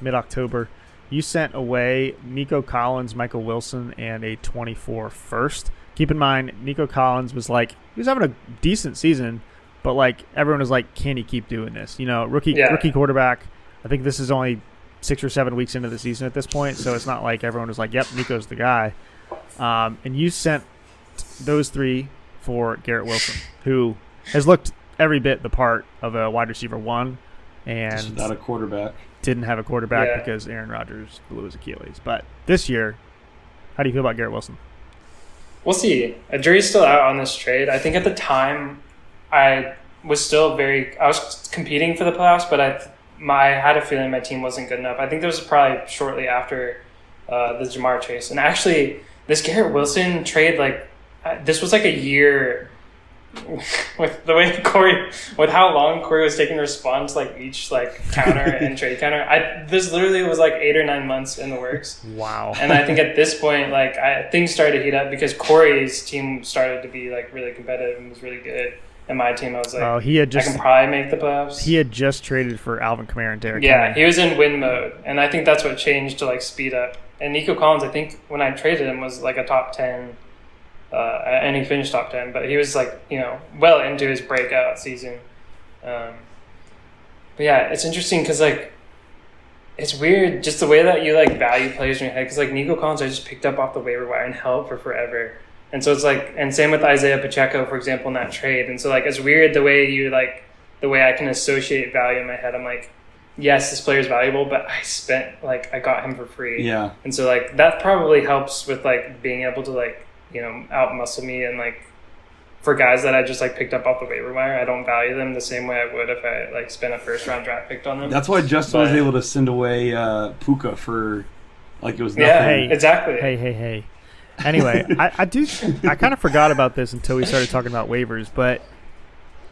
mid-October. You sent away Nico Collins, Michael Wilson, and a 24 first. Keep in mind, Nico Collins was like, he was having a decent season, but like everyone was like, can he keep doing this? You know, rookie quarterback. I think this is only 6 or 7 weeks into the season at this point, so it's not like everyone was like, yep, Nico's the guy. And you sent those 3 for Garrett Wilson, who has looked every bit the part of a wide receiver 1 Just and without a quarterback. didn't have a quarterback Yeah. because Aaron Rodgers blew his Achilles. But this year, how do you feel about Garrett Wilson? We'll see. A jury's still out on this trade. I think at the time, I was competing for the playoffs, but I had a feeling my team wasn't good enough. I think this was probably shortly after the Jamar Chase. And actually, this Garrett Wilson trade, this was like a year with the way with how long Corey was taking to respond to like each like counter and trade counter. This literally was like 8 or 9 months in the works. Wow. And I think at this point, like things started to heat up because Corey's team started to be like really competitive and was really good. And my team, I was like, I can probably make the playoffs. He had just traded for Alvin Kamara and Derrick Yeah, Henry. he was in win mode, and I think that's what changed to like speed up. And Nico Collins, I think when I traded him, was like a top 10. And he finished top 10, but he was like, well into his breakout season. But yeah, it's interesting because like, it's weird just the way that you like value players in your head. Because like Nico Collins, I just picked up off the waiver wire and held for forever. And so it's like, and same with Isaiah Pacheco, for example, in that trade. And so like, it's weird the way I can associate value in my head. I'm like, yes, this player is valuable, but I got him for free. Yeah. And so like, that probably helps with like being able to like, out muscle me, and like for guys that I just like picked up off the waiver wire, I don't value them the same way I would if I like spent a first round draft pick on them. That's why Justin was able to send away Puka for like it was nothing. Yeah, exactly. Hey. Anyway, I kind of forgot about this until we started talking about waivers, but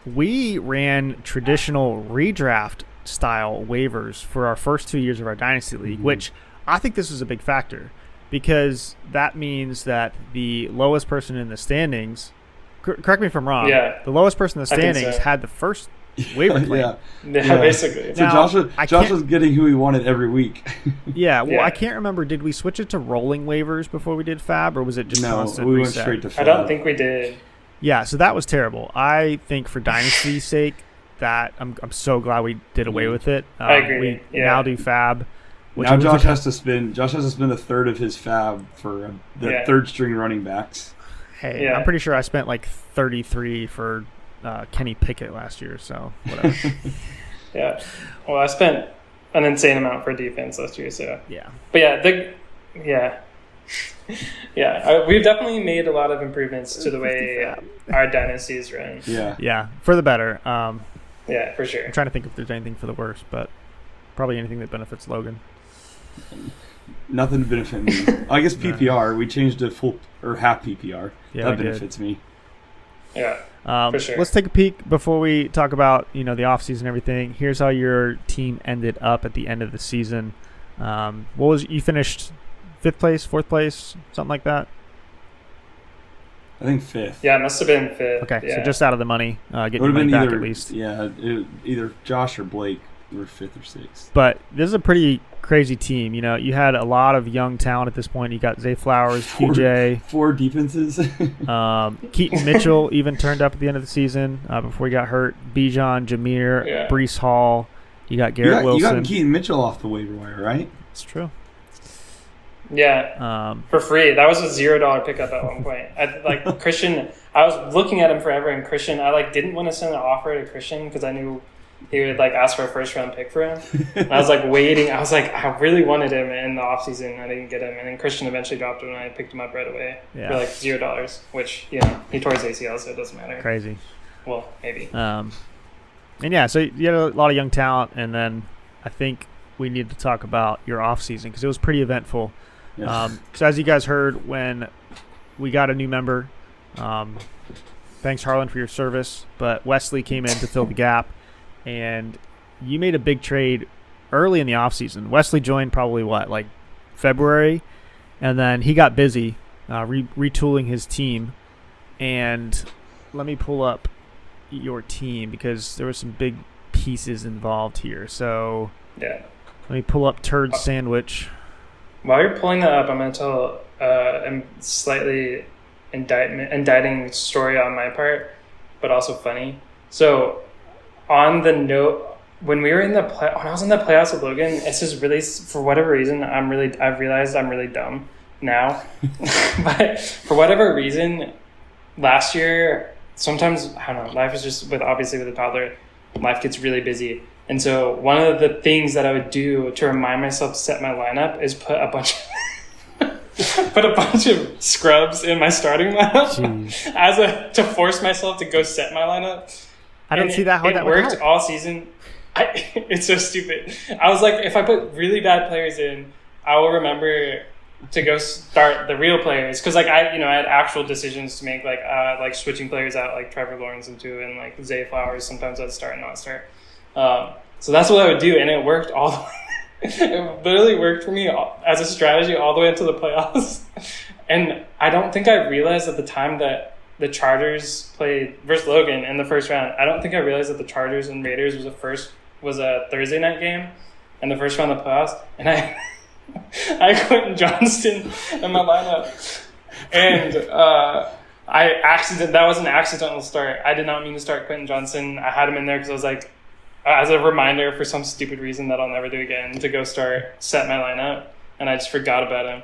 we ran traditional redraft style waivers for our first 2 years of our Dynasty League, which I think this was a big factor. Because that means that the lowest person in the standings, correct me if I'm wrong, the lowest person in the standings had the first waiver claim. Yeah, basically. So now, Josh was getting who he wanted every week. I can't remember. Did we switch it to rolling waivers before we did Fab, or was it just constant we reset? went straight to Fab. I don't think we did. Yeah, so that was terrible. I think for Dynasty's sake, that I'm so glad we did away with it. I agree. We now do Fab. Now Josh has to spend a third of his Fab for the third string running backs. Hey, I'm pretty sure I spent like 33 for Kenny Pickett last year, so whatever. Yeah. Well, I spent an insane amount for defense last year, so. Yeah. But we've definitely made a lot of improvements to the way our dynasties run. Yeah, for the better. Yeah, for sure. I'm trying to think if there's anything for the worse, but probably anything that benefits Logan. Nothing to benefit me. I guess PPR. We changed to full or half PPR. Yeah, that benefits me. Yeah, for sure. Let's take a peek before we talk about the offseason and everything. Here's how your team ended up at the end of the season. You finished 5th place, 4th place, something like that? I think 5th. Yeah, it must have been 5th. Okay, so just out of the money, getting your money back at least. Yeah, either Josh or Blake were 5th or 6th. But this is a pretty crazy team. You had a lot of young talent at this point. You got Zay Flowers, QJ. 4 defenses. Keaton Mitchell even turned up at the end of the season before he got hurt. Bijan, Jameer, Breece Hall. You got Garrett Wilson. You got Keaton Mitchell off the waiver wire, right? It's true. Yeah, for free. That was a $0 pickup at one point. Christian, I was looking at him forever, and Christian, I didn't want to send an offer to Christian because I knew he would ask for a first round pick for him. And I was waiting. I was I really wanted him in the offseason. I didn't get him, and then Christian eventually dropped him, and I picked him up right away for $0, which he tore his ACL, so it doesn't matter. Crazy. Well, maybe. And so you had a lot of young talent, and then I think we need to talk about your offseason because it was pretty eventful. Yeah. So as you guys heard, when we got a new member, thanks Harlan for your service, but Wesley came in to fill the gap, and you made a big trade early in the offseason. Wesley joined probably February, and then he got busy retooling his team. And let me pull up your team because there were some big pieces involved here. So let me pull up Turd Sandwich. While you're pulling that up, I'm going to tell a slightly indicting story on my part, but also funny. So on the note, when we were when I was in the playoffs with Logan, it's just really, for whatever reason, I've realized I'm really dumb now. But for whatever reason, last year, sometimes, I don't know, life is just, obviously with a toddler, life gets really busy. And so one of the things that I would do to remind myself to set my lineup is put a bunch of scrubs in my starting lineup to force myself to go set my lineup. I don't see that how that worked work. all season. It's so stupid. I was if I put really bad players in, I will remember to go start the real players, because like I had actual decisions to make, like switching players out, like Trevor Lawrence into, and like Zay Flowers. Sometimes I'd start and not start. So that's what I would do, and it worked all the way. It literally worked for me as a strategy all the way into the playoffs. And I don't think I realized at the time that the Chargers played versus Logan in the first round. I don't think I realized that the Chargers and Raiders was a Thursday night game in the first round of the playoffs, and I Quentin Johnston in my lineup, and that was an accidental start. I did not mean to start Quentin Johnston. I had him in there because I was like, as a reminder for some stupid reason that I'll never do again, to go set my lineup, and I just forgot about him.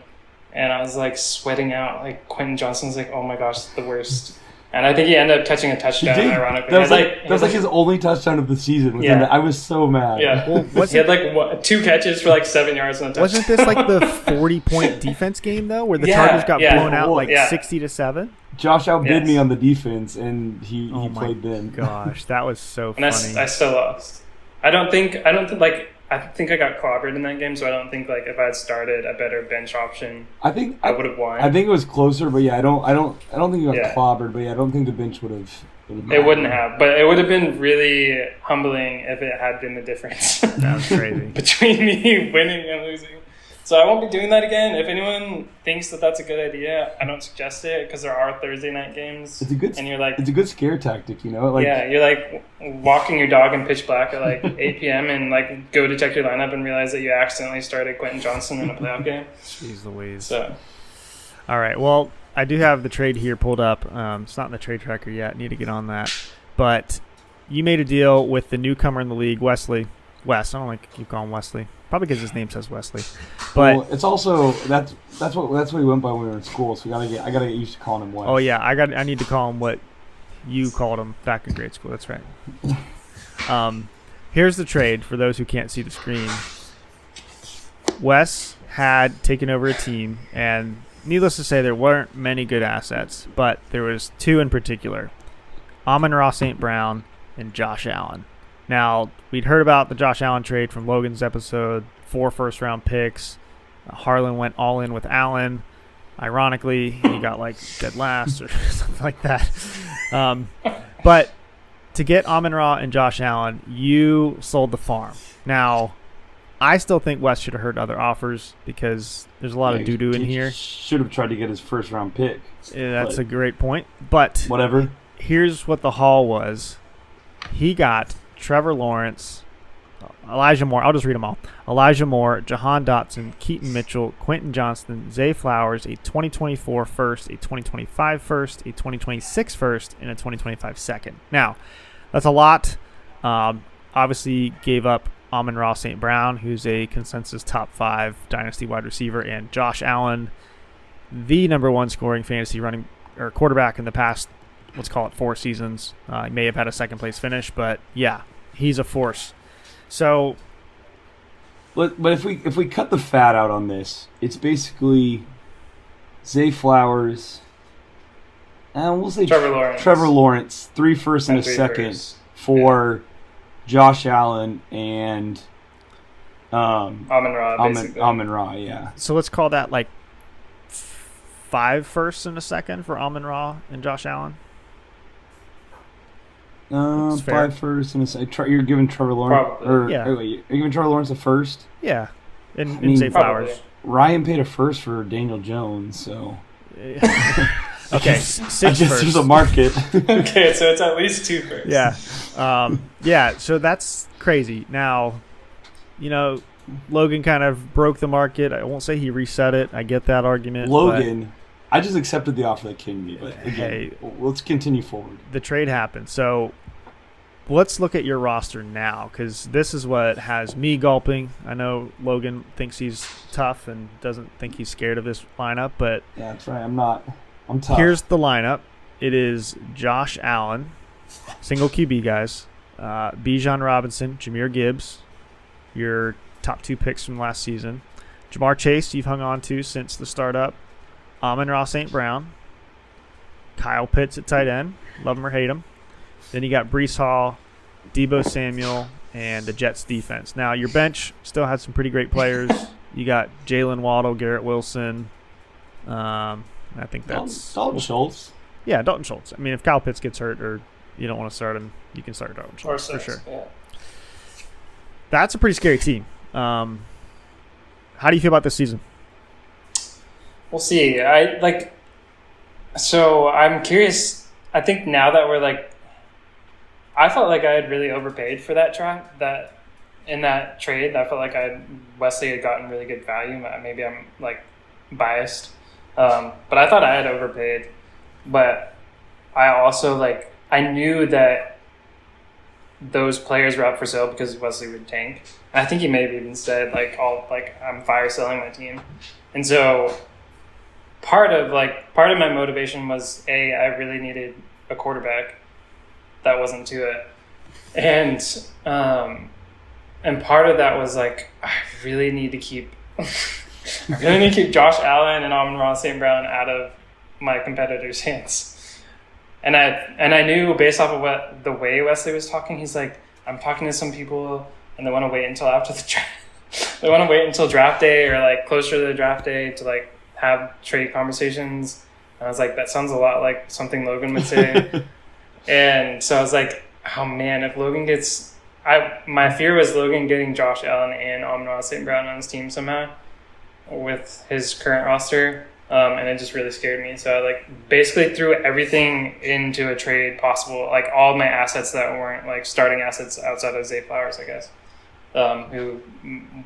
And I was like sweating out. Like Quentin Johnston's like, oh my gosh, the worst. And I think he ended up catching a touchdown, ironically. That was like his only touchdown of the season. Yeah. I was so mad. Yeah. Well, he had 2 catches for like 7 yards on a touchdown. Wasn't this like the 40-point defense game though, where the Chargers got blown out 60-7? Josh outbid me on the defense, and he played then. Gosh, that was so funny. And I still lost. I think I got clobbered in that game, so I don't think like if I had started a better bench option, I would have won. I think it was closer, but yeah, I don't think you got clobbered, but yeah, I don't think the bench would have. It wouldn't have, but it would have been really humbling if it had been the difference. That was crazy. Between me winning and losing. So I won't be doing that again. If anyone thinks that that's a good idea, I don't suggest it, because there are Thursday night games. It's a good scare tactic, Like, yeah, you're like walking your dog in pitch black at like 8 p.m. and like go to check your lineup and realize that you accidentally started Quentin Johnston in a playoff game. Jeez Louise. So, all right. Well, I do have the trade here pulled up. It's not in the trade tracker yet. Need to get on that. But you made a deal with the newcomer in the league, Wesley. Wes. I don't like you call him Wesley. Probably because his name says Wesley. But it's also that's what he went by when we were in school. So I gotta get used to calling him Wes. Oh yeah, I need to call him what you called him back in grade school. That's right. Here's the trade for those who can't see the screen. Wes had taken over a team, and needless to say, there weren't many good assets, but there was 2 in particular: Amon-Ra St. Brown and Josh Allen. Now, we'd heard about the Josh Allen trade from Logan's episode, 4 first-round picks. Harlan went all in with Allen. Ironically, he got like dead last or something like that. But to get Amon-Ra and Josh Allen, you sold the farm. Now, I still think West should have heard other offers, because there's a lot of doo-doo in here. Should have tried to get his first-round pick. Yeah, that's a great point. But whatever. Here's what the haul was. He got Trevor Lawrence, Elijah Moore. I'll just read them all. Elijah Moore, Jahan Dotson, Keaton Mitchell, Quentin Johnston, Zay Flowers, a 2024 first, a 2025 first, a 2026 first, and a 2025 second. Now, that's a lot. Obviously gave up Amon-Ra St. Brown, who's a consensus top 5 dynasty wide receiver, and Josh Allen, the number 1 scoring fantasy running or quarterback in the past, let's call it 4 seasons. He may have had a second place finish, but yeah, he's a force. So, but if we cut the fat out on this, it's basically Zay Flowers, and we'll say Trevor Lawrence, 3 firsts and a second for Josh Allen and Amon-Ra, yeah. So let's call that like 5 firsts and a second for Amon-Ra and Josh Allen. 5 firsts and a second. You're giving Trevor Lawrence, you're giving Trevor Lawrence a first. Yeah, and Zay Flowers. Ryan paid a first for Daniel Jones, so. Okay, 6 I guess there's a market. Okay, so it's at least 2 firsts. Yeah. So that's crazy. Now, Logan kind of broke the market. I won't say he reset it. I get that argument. Logan, I just accepted the offer that came to me. But again, let's continue forward. The trade happened. So let's look at your roster now, because this is what has me gulping. I know Logan thinks he's tough and doesn't think he's scared of this lineup, but yeah, that's right. I'm not. I'm tough. Here's the lineup. It is Josh Allen, single QB guys, Bijan Robinson, Jahmyr Gibbs, your top 2 picks from last season, Jamar Chase you've hung on to since the startup, Amon-Ra St. Brown, Kyle Pitts at tight end, love him or hate him. Then you got Breece Hall, Deebo Samuel, and the Jets defense. Now, your bench still had some pretty great players. You got Jalen Waddle, Garrett Wilson. I think that's Dalton Schultz. Yeah, Dalton Schultz. I mean, if Kyle Pitts gets hurt or you don't want to start him, you can start Dalton Schultz for sure. Yeah. That's a pretty scary team. How do you feel about this season? We'll see. So I'm curious. I think now that we're I felt like I had really overpaid for that in that trade. I felt like Wesley had gotten really good value. Maybe I'm biased, but I thought I had overpaid. But I also I knew that those players were up for sale because Wesley would tank. And I think he may have even said I'm fire selling my team. And so part of my motivation was I really needed a quarterback that wasn't to it. And part of that was I really need to keep Josh Allen and Amon-Ra St. Brown out of my competitors' hands. And I knew based off of the way Wesley was talking, he's like, I'm talking to some people and they want to wait until after the draft. They want to wait until draft day or closer to the draft day to have trade conversations. And I was like, that sounds a lot like something Logan would say. And so I was like, oh man, if Logan gets, my fear was Logan getting Josh Allen and Amon-Ra St. Brown on his team somehow with his current roster. And it just really scared me. So I basically threw everything into a trade possible, all my assets that weren't starting assets outside of Zay Flowers, I guess, who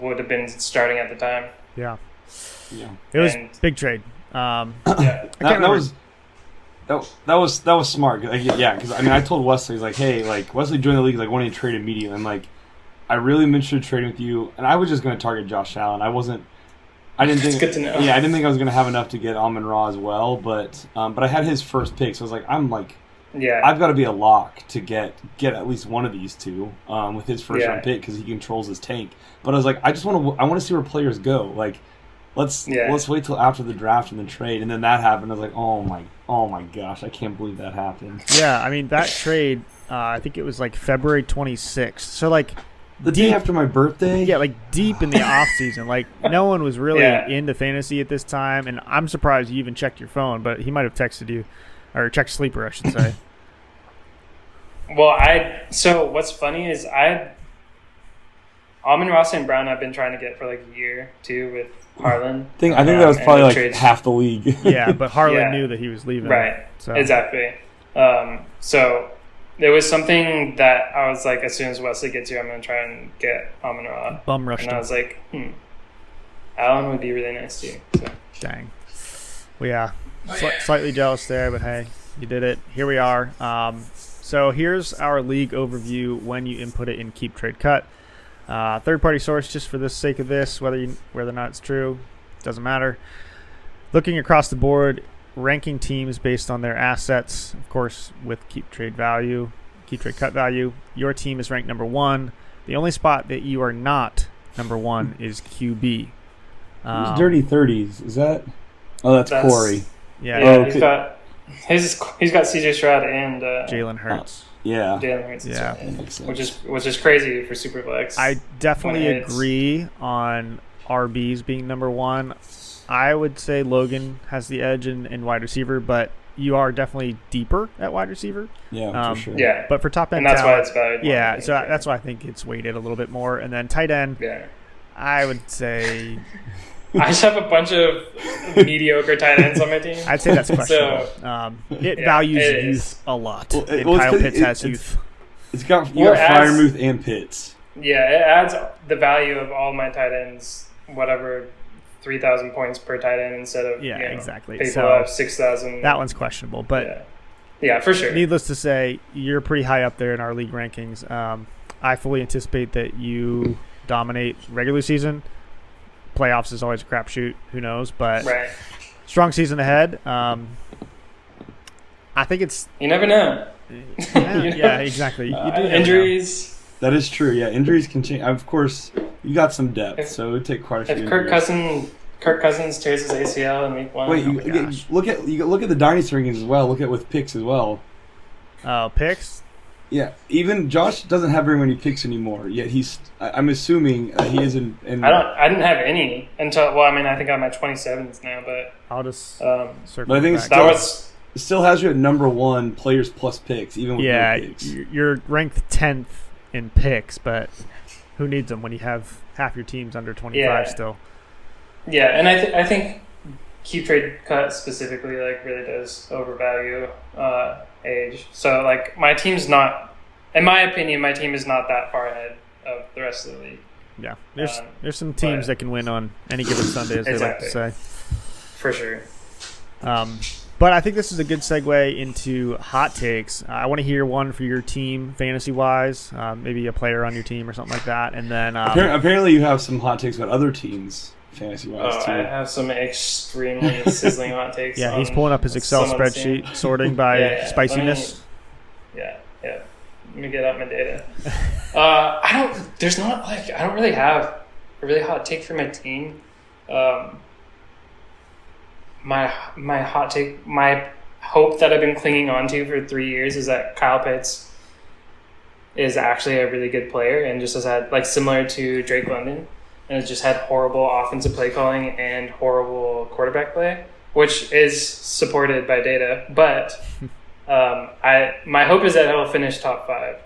would have been starting at the time. Yeah. It was big trade. Yeah, that was smart. Because I told Wesley, hey, Wesley joined the league, wanting to trade immediately. I'm I really mentioned trading with you, and I was just going to target Josh Allen. I didn't think. It's good to know. Yeah, I didn't think I was going to have enough to get Amon-Ra as well, but I had his first pick, so I was I've got to be a lock to get at least one of these two with his first round pick because he controls his tank. But I was I want to see where players go. Let's wait till after the draft and the trade, and then that happened. I was oh my gosh, I can't believe that happened. Yeah, I mean that trade. I think it was February 26th. So the day after my birthday? Yeah, deep in the off season. No one was really into fantasy at this time, and I'm surprised you even checked your phone, but he might have texted you, or checked Sleeper, I should say. Well, so what's funny is Amon-Ra St. Brown I've been trying to get for a year, too, with Harlan. I think that was probably half the league. Yeah, but Harlan knew that he was leaving. Right, so. Exactly. So there was something that I was as soon as Wesley gets here, I'm going to try and get Amon-Ra. Bum rushed him. And I was Allen would be really nice too. So. Dang. Well, yeah. Slightly jealous there, but hey, you did it. Here we are. So here's our league overview when you input it in Keep Trade Cut. Third-party source, just for the sake of this, whether or not it's true, doesn't matter. Looking across the board, ranking teams based on their assets, of course, with Keep Trade Cut value. Your team is ranked number 1. The only spot that you are not number 1 is QB. Who's Dirty 30s? Is that? Oh, that's Corey. Yeah, he's got CJ Stroud and Jalen Hurts. Jalen Hurts. Yeah, which is crazy for Superflex. I definitely agree on RBs being number 1. I would say Logan has the edge in wide receiver, but you are definitely deeper at wide receiver. Yeah, for sure. Yeah, but for top end, and that's talent, why it's valued. Yeah, so that's why I think it's weighted a little bit more. And then tight end, I would say I just have a bunch of mediocre tight ends on my team. I'd say that's questionable. It values youth a lot. And Kyle Pitts has youth. It's got Freiermuth and Pitts. Yeah, it adds the value of all my tight ends, whatever. 3,000 points per tight end instead of exactly. People so have 6,000. That one's questionable, but yeah, for sure. Needless to say, you're pretty high up there in our league rankings. I fully anticipate that you dominate regular season. Playoffs is always a crapshoot. Who knows? But strong season ahead. I think it's you never know. Yeah, exactly. You do injuries. That is true. Yeah, injuries can change. Of course, you got some depth, so it would take quite a few. If Kirk Cousins tears his ACL in week 1. Wait, look at the dynasty rankings as well. Look at with picks as well. Oh, picks. Yeah, even Josh doesn't have very many picks anymore. Yet I'm assuming he is in. I didn't have any until. Well, I mean, I think I'm at 27s now, but I'll just but I think it still has you at number 1 players plus picks, even with no picks. You're ranked 10th in picks, but who needs them when you have half your teams under 25 still? Yeah, and I think keep trade cut specifically like really does overvalue age. So like my team's not, in my opinion, my team is not that far ahead of the rest of the league. Yeah, there's some teams that can win on any given Sunday, as they like to say. For sure. But I think this is a good segue into hot takes. I want to hear one for your team, fantasy-wise, maybe a player on your team or something like that. And then apparently you have some hot takes about other teams, fantasy-wise, too. I have some extremely sizzling hot takes. Yeah, he's pulling up his Excel spreadsheet, sorting by spiciness. Let me get out my data. I don't really have a really hot take for my team. My hot take, my hope that I've been clinging on to for 3 years is that Kyle Pitts is actually a really good player and just has had, like, similar to Drake London, and has just had horrible offensive play calling and horrible quarterback play, which is supported by data. But my hope is that he'll finish top 5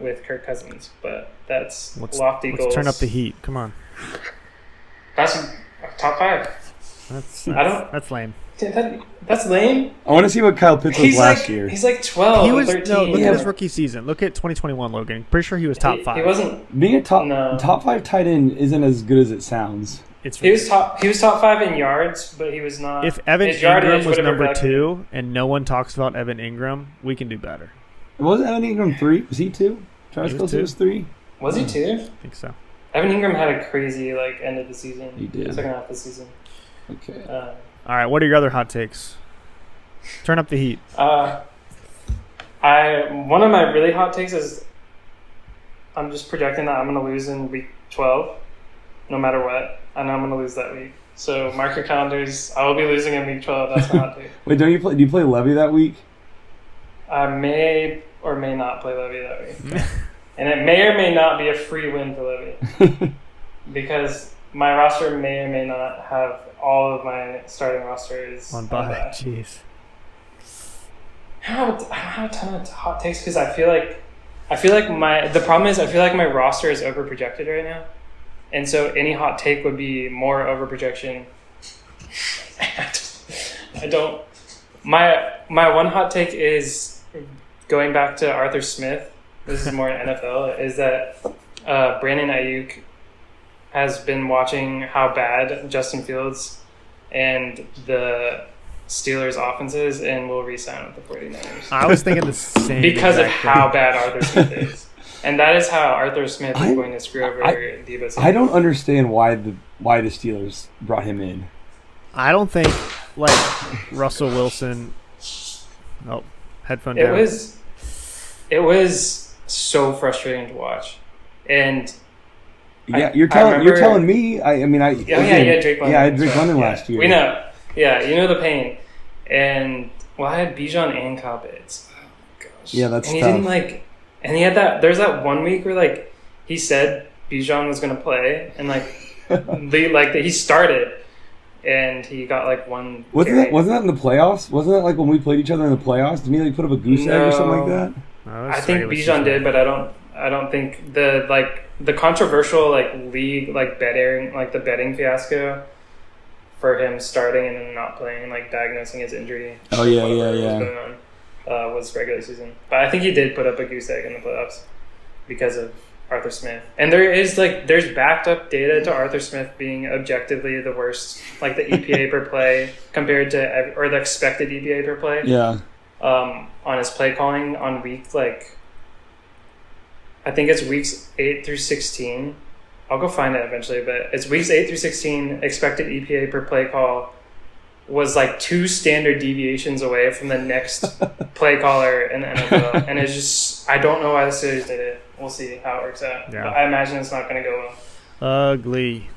with Kirk Cousins, but that's lofty goals. Let's turn up the heat. Come on. That's top 5. That's lame. That's lame. I want to see what Kyle Pitts was last year. He's like 12 or 13. No, look at his rookie season. Look at 2021, Logan. Pretty sure he was top 5. He wasn't. Being a top 5 tight end isn't as good as it sounds. He was top 5 in yards, but he was not. If Evan Ingram was number 2 and no one talks about Evan Ingram, we can do better. Wasn't Evan Ingram 3? Was he 2? Travis Kelce was 3? Was he 2? I think so. Evan Ingram had a crazy end of the season. He did. Second half of the season. Okay. All right, what are your other hot takes? Turn up the heat. One of my really hot takes is I'm just projecting that I'm going to lose in week 12, no matter what. I know I'm going to lose that week. So mark your calendars. I will be losing in week 12. That's my hot take. Wait, do you play Levy that week? I may or may not play Levy that week. And it may or may not be a free win for Levy. Because my roster may or may not have all of my starting rosters on bye. Jeez. I don't have a ton of hot takes because I feel like the problem is I feel like my roster is over projected right now, and so any hot take would be more over projection. I don't. My one hot take is going back to Arthur Smith. This is more NFL. Is that Brandon Ayuk has been watching how bad Justin Fields and the Steelers' offenses and will re-sign with the 49ers. I was thinking the same because of how bad Arthur Smith is. And that is how Arthur Smith is going to screw over Debo Samuel. I don't understand why the Steelers brought him in. I don't think, Russell Wilson... Oh, headphone down. It was so frustrating to watch. And... Yeah, you're telling me. I had Drake London. Yeah, I had Drake London last year. We know. Yeah, you know the pain. And I had Bijan and Kyle Pitts. Oh gosh. Yeah, that's and he tough. didn't and he had that. There's that one week where he said Bijan was gonna play, and he started, and he got one. Wasn't that in the playoffs? Wasn't that when we played each other in the playoffs? Didn't he put up a goose egg or something like that? No, I think Bijan did, but I don't think the controversial league betting the betting fiasco for him starting and then not playing and diagnosing his injury. Oh yeah. Going on, was regular season, but I think he did put up a goose egg in the playoffs because of Arthur Smith. And there's backed up data to Arthur Smith being objectively the worst, the EPA per play compared to or the expected EPA per play. Yeah. On his play calling on week I think it's weeks 8 through 16. I'll go find it eventually, but it's weeks 8 through 16. Expected EPA per play call was 2 standard deviations away from the next play caller in the NFL. And it's just, I don't know why the Steelers did it. We'll see how it works out. Yeah. But I imagine it's not going to go well. Ugly.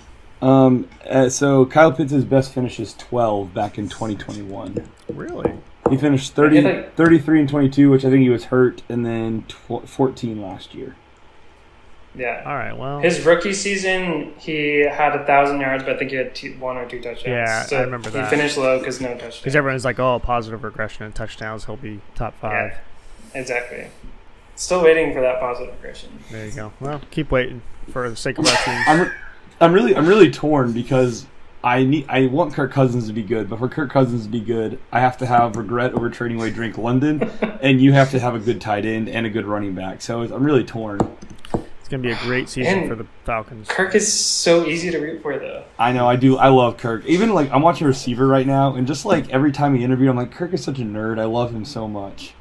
So Kyle Pitts' best finish is 12 back in 2021. Really? He finished He had, 33 and 22, which I think he was hurt, and then 14 last year. Yeah. All right. Well, his rookie season, he had 1,000 yards, but I think he had 1 or 2 touchdowns. Yeah, so I remember that. He finished low because no touchdowns. Because everyone's like, "Oh, positive regression in touchdowns. He'll be top 5." Yeah, exactly. Still waiting for that positive regression. There you go. Well, keep waiting for the sake of our team. I'm really torn because I want Kirk Cousins to be good, but for Kirk Cousins to be good, I have to have regret over trading away Drake London, and you have to have a good tight end and a good running back. So I'm really torn. It's going to be a great season for the Falcons. Kirk is so easy to root for, though. I know, I do. I love Kirk. Even, like, I'm watching receiver right now, and just, like, every time he interviewed, I'm like, Kirk is such a nerd. I love him so much.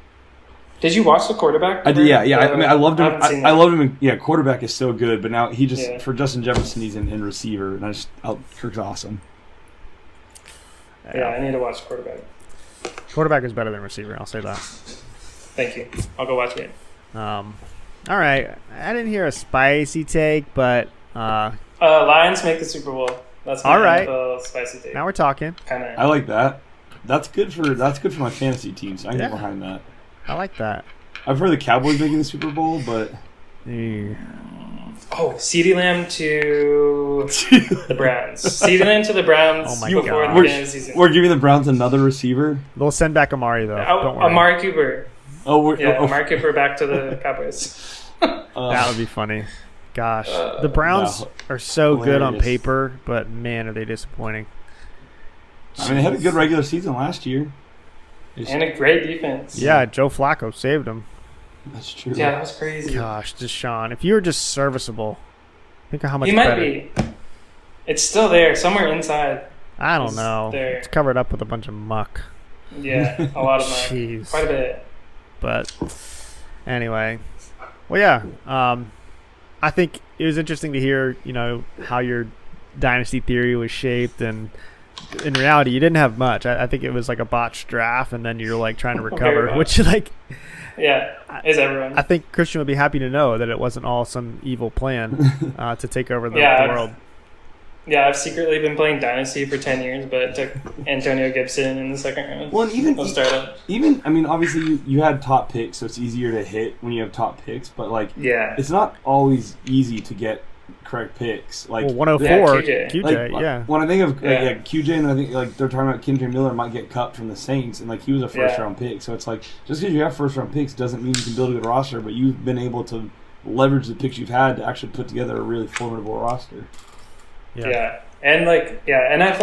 Did you watch the quarterback? I did, yeah. I mean, I loved him. I loved him. Quarterback is so good, but now he just, for Justin Jefferson, he's in receiver, and Kirk's awesome. Yeah, I need to watch quarterback. Quarterback is better than receiver, I'll say that. Thank you. I'll go watch it. All right. I didn't hear a spicy take, but Lions make the Super Bowl. That's my NFL spicy take. Now we're talking. I like that. That's good for my fantasy team, so I can get behind that. I like that. I've heard the Cowboys making the Super Bowl, but CeeDee Lamb to the Browns. CeeDee Lamb to the Browns before the end of the season. We're giving the Browns another receiver. They'll send back Amari though. Don't worry. Amari Cooper. Amari Cooper back to the Cowboys. That would be funny. Gosh, the Browns are so good on paper, but man, are they disappointing. I mean, they had a good regular season last year. And a great defense. Yeah, Joe Flacco saved them. That's true. Yeah, that was crazy. Gosh, Deshaun, if you were just serviceable, think of how much he better. might be. It's still there, somewhere inside. I don't know. There. It's covered up with a bunch of muck. Yeah, a lot of muck. Jeez. Quite a bit. But anyway, well, yeah. I think it was interesting to hear, how your dynasty theory was shaped, and in reality, you didn't have much. I think it was like a botched draft, and then you're like trying to recover, which like. Yeah, is everyone. I think Christian would be happy to know that it wasn't all some evil plan to take over the world. Yeah, I've secretly been playing Dynasty for 10 years, but it took Antonio Gibson in the second round. Well, I mean, obviously you had top picks, so it's easier to hit when you have top picks, but it's not always easy to get correct picks. Like 104, QJ. When I think of QJ, and I think they're talking about Kendra Miller might get cut from the Saints, and he was a first round pick. So it's like just because you have first round picks doesn't mean you can build a good roster, but you've been able to leverage the picks you've had to actually put together a really formidable roster. Yeah. And and I've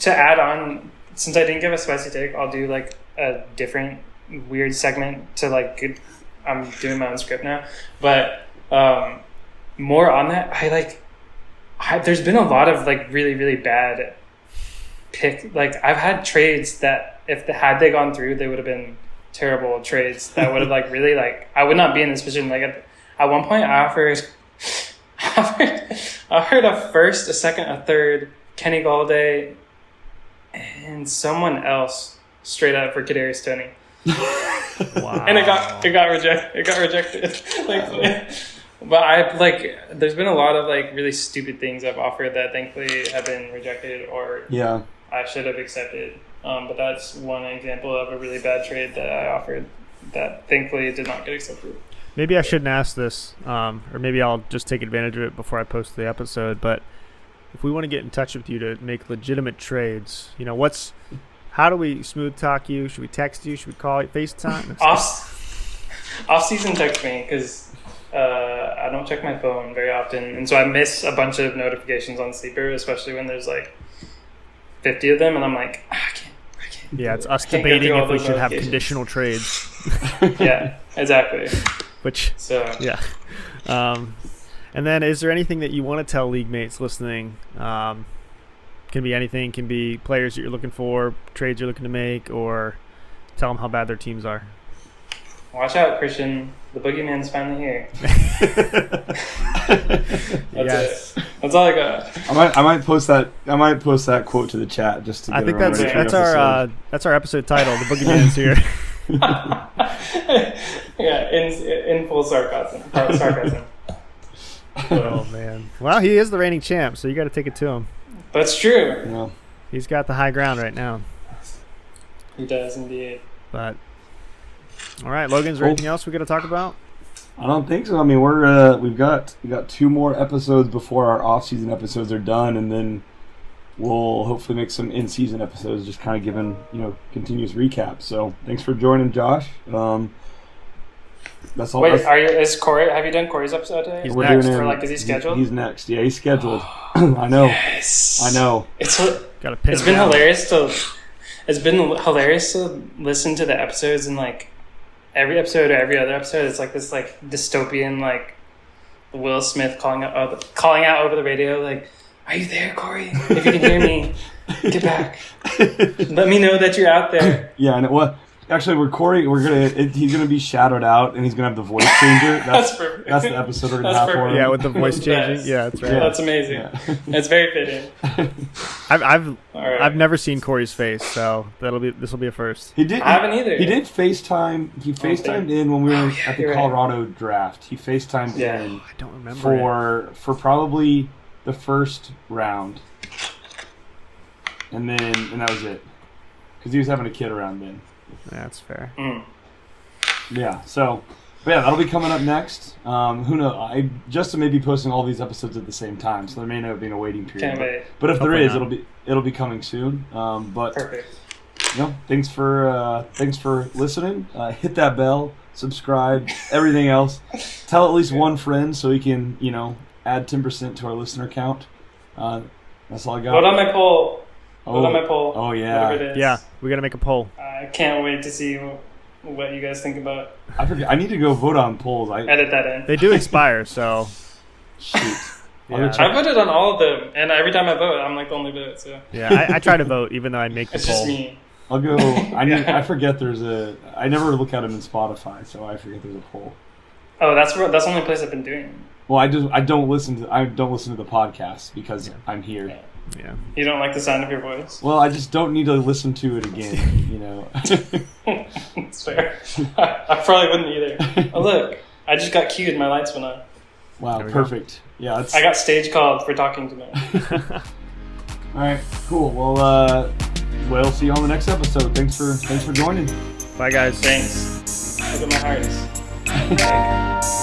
to add on, since I didn't give a spicy take, I'll do a different weird segment to I'm doing my own script now, but more on that. There's been a lot of really, really bad pick. I've had trades that had they gone through, they would have been terrible trades that would have really I would not be in this position. At one point I offered a first, a second, a third, Kenny Galladay, and someone else straight up for Kadarius Toney. Wow. And it got rejected. But there's been a lot of really stupid things I've offered that thankfully have been rejected or I should have accepted. But that's one example of a really bad trade that I offered that thankfully did not get accepted. Maybe I shouldn't ask this, or maybe I'll just take advantage of it before I post the episode. But if we want to get in touch with you to make legitimate trades, how do we smooth talk you? Should we text you? Should we call you? FaceTime? Off-season text me because I don't check my phone very often, and so I miss a bunch of notifications on Sleeper, especially when there's 50 of them, and I'm like, I can't. Yeah, it's us debating if we should have conditional trades. Yeah, exactly. And then is there anything that you want to tell league mates listening? Can be anything, can be players that you're looking for, trades you're looking to make, or tell them how bad their teams are. Watch out, Christian. The Boogeyman's finally here. That's it. That's all I got. I might post that quote to the chat just to. I think that's our episode title. The Boogeyman's here. Yeah, in full sarcasm. Oh man! Well, he is the reigning champ, so you got to take it to him. That's true. Yeah. He's got the high ground right now. He does indeed. But all right, Logan, is there anything else we got to talk about? I don't think so. I mean, we've got 2 more episodes before our off-season episodes are done, and then we'll hopefully make some in-season episodes, just kind of giving continuous recaps. So thanks for joining, Josh. That's all. Wait, is Corey? Have you done Corey's episode today? He's next. Is he scheduled? He's next. Yeah, he's scheduled. I know. Yes. I know. It's Hilarious been hilarious to. It's been hilarious to listen to the episodes, and like every episode or every other episode, it's like this like dystopian like Will Smith calling out over the radio like, "Are you there, Corey? If you can hear me, get back. Let me know that you're out there." Yeah, and actually, he's gonna be shadowed out, and he's gonna have the voice changer. That's perfect. That's the episode we're gonna have for him. Yeah, with the voice changing. Yes. Yeah, that's right. Yeah. That's amazing. Yeah. It's very fitting. I've All right. I've never seen Corey's face, so this will be a first. He did. I haven't either. He did FaceTime. He FaceTimed in when we were at the you're right. Colorado draft. He FaceTimed in I don't remember for probably the first round, and that was it, because he was having a kid around then. That's fair. Yeah. So, but yeah, that'll be coming up next. Who knows? Justin may be posting all these episodes at the same time, so there may not be a waiting period. Can't wait. But if Hopefully there is, not. it'll be coming soon. But Perfect. thanks for listening. Hit that bell, subscribe, everything else. Tell at least one friend so we can add 10% to our listener count. That's all I got. Vote on my poll. Vote on my poll. Oh yeah. Whatever it is. Yeah, we got to make a poll. I can't wait to see what you guys think about. I forget. I need to go vote on polls. Edit that in. They do expire, so Shoot. I'll go Yeah. check. I voted on all of them, and every time I vote, I'm like the only vote. So yeah, I try to vote even though I make the it's poll. just me. I'll go. I forget I never look at them in Spotify, so I forget there's a poll. Oh, that's the only place I've been doing. Well, I don't listen to the podcast because I'm here. Yeah. Yeah. You don't like the sound of your voice? Well, I just don't need to listen to it again. It's fair. I probably wouldn't either. Oh look, I just got cued. My lights went on. Wow, There we go. perfect. Yeah, I got stage called for talking to me. all right. Cool. Well, we'll see you on the next episode. Thanks for joining. Bye, guys. Thanks. Look at my heart.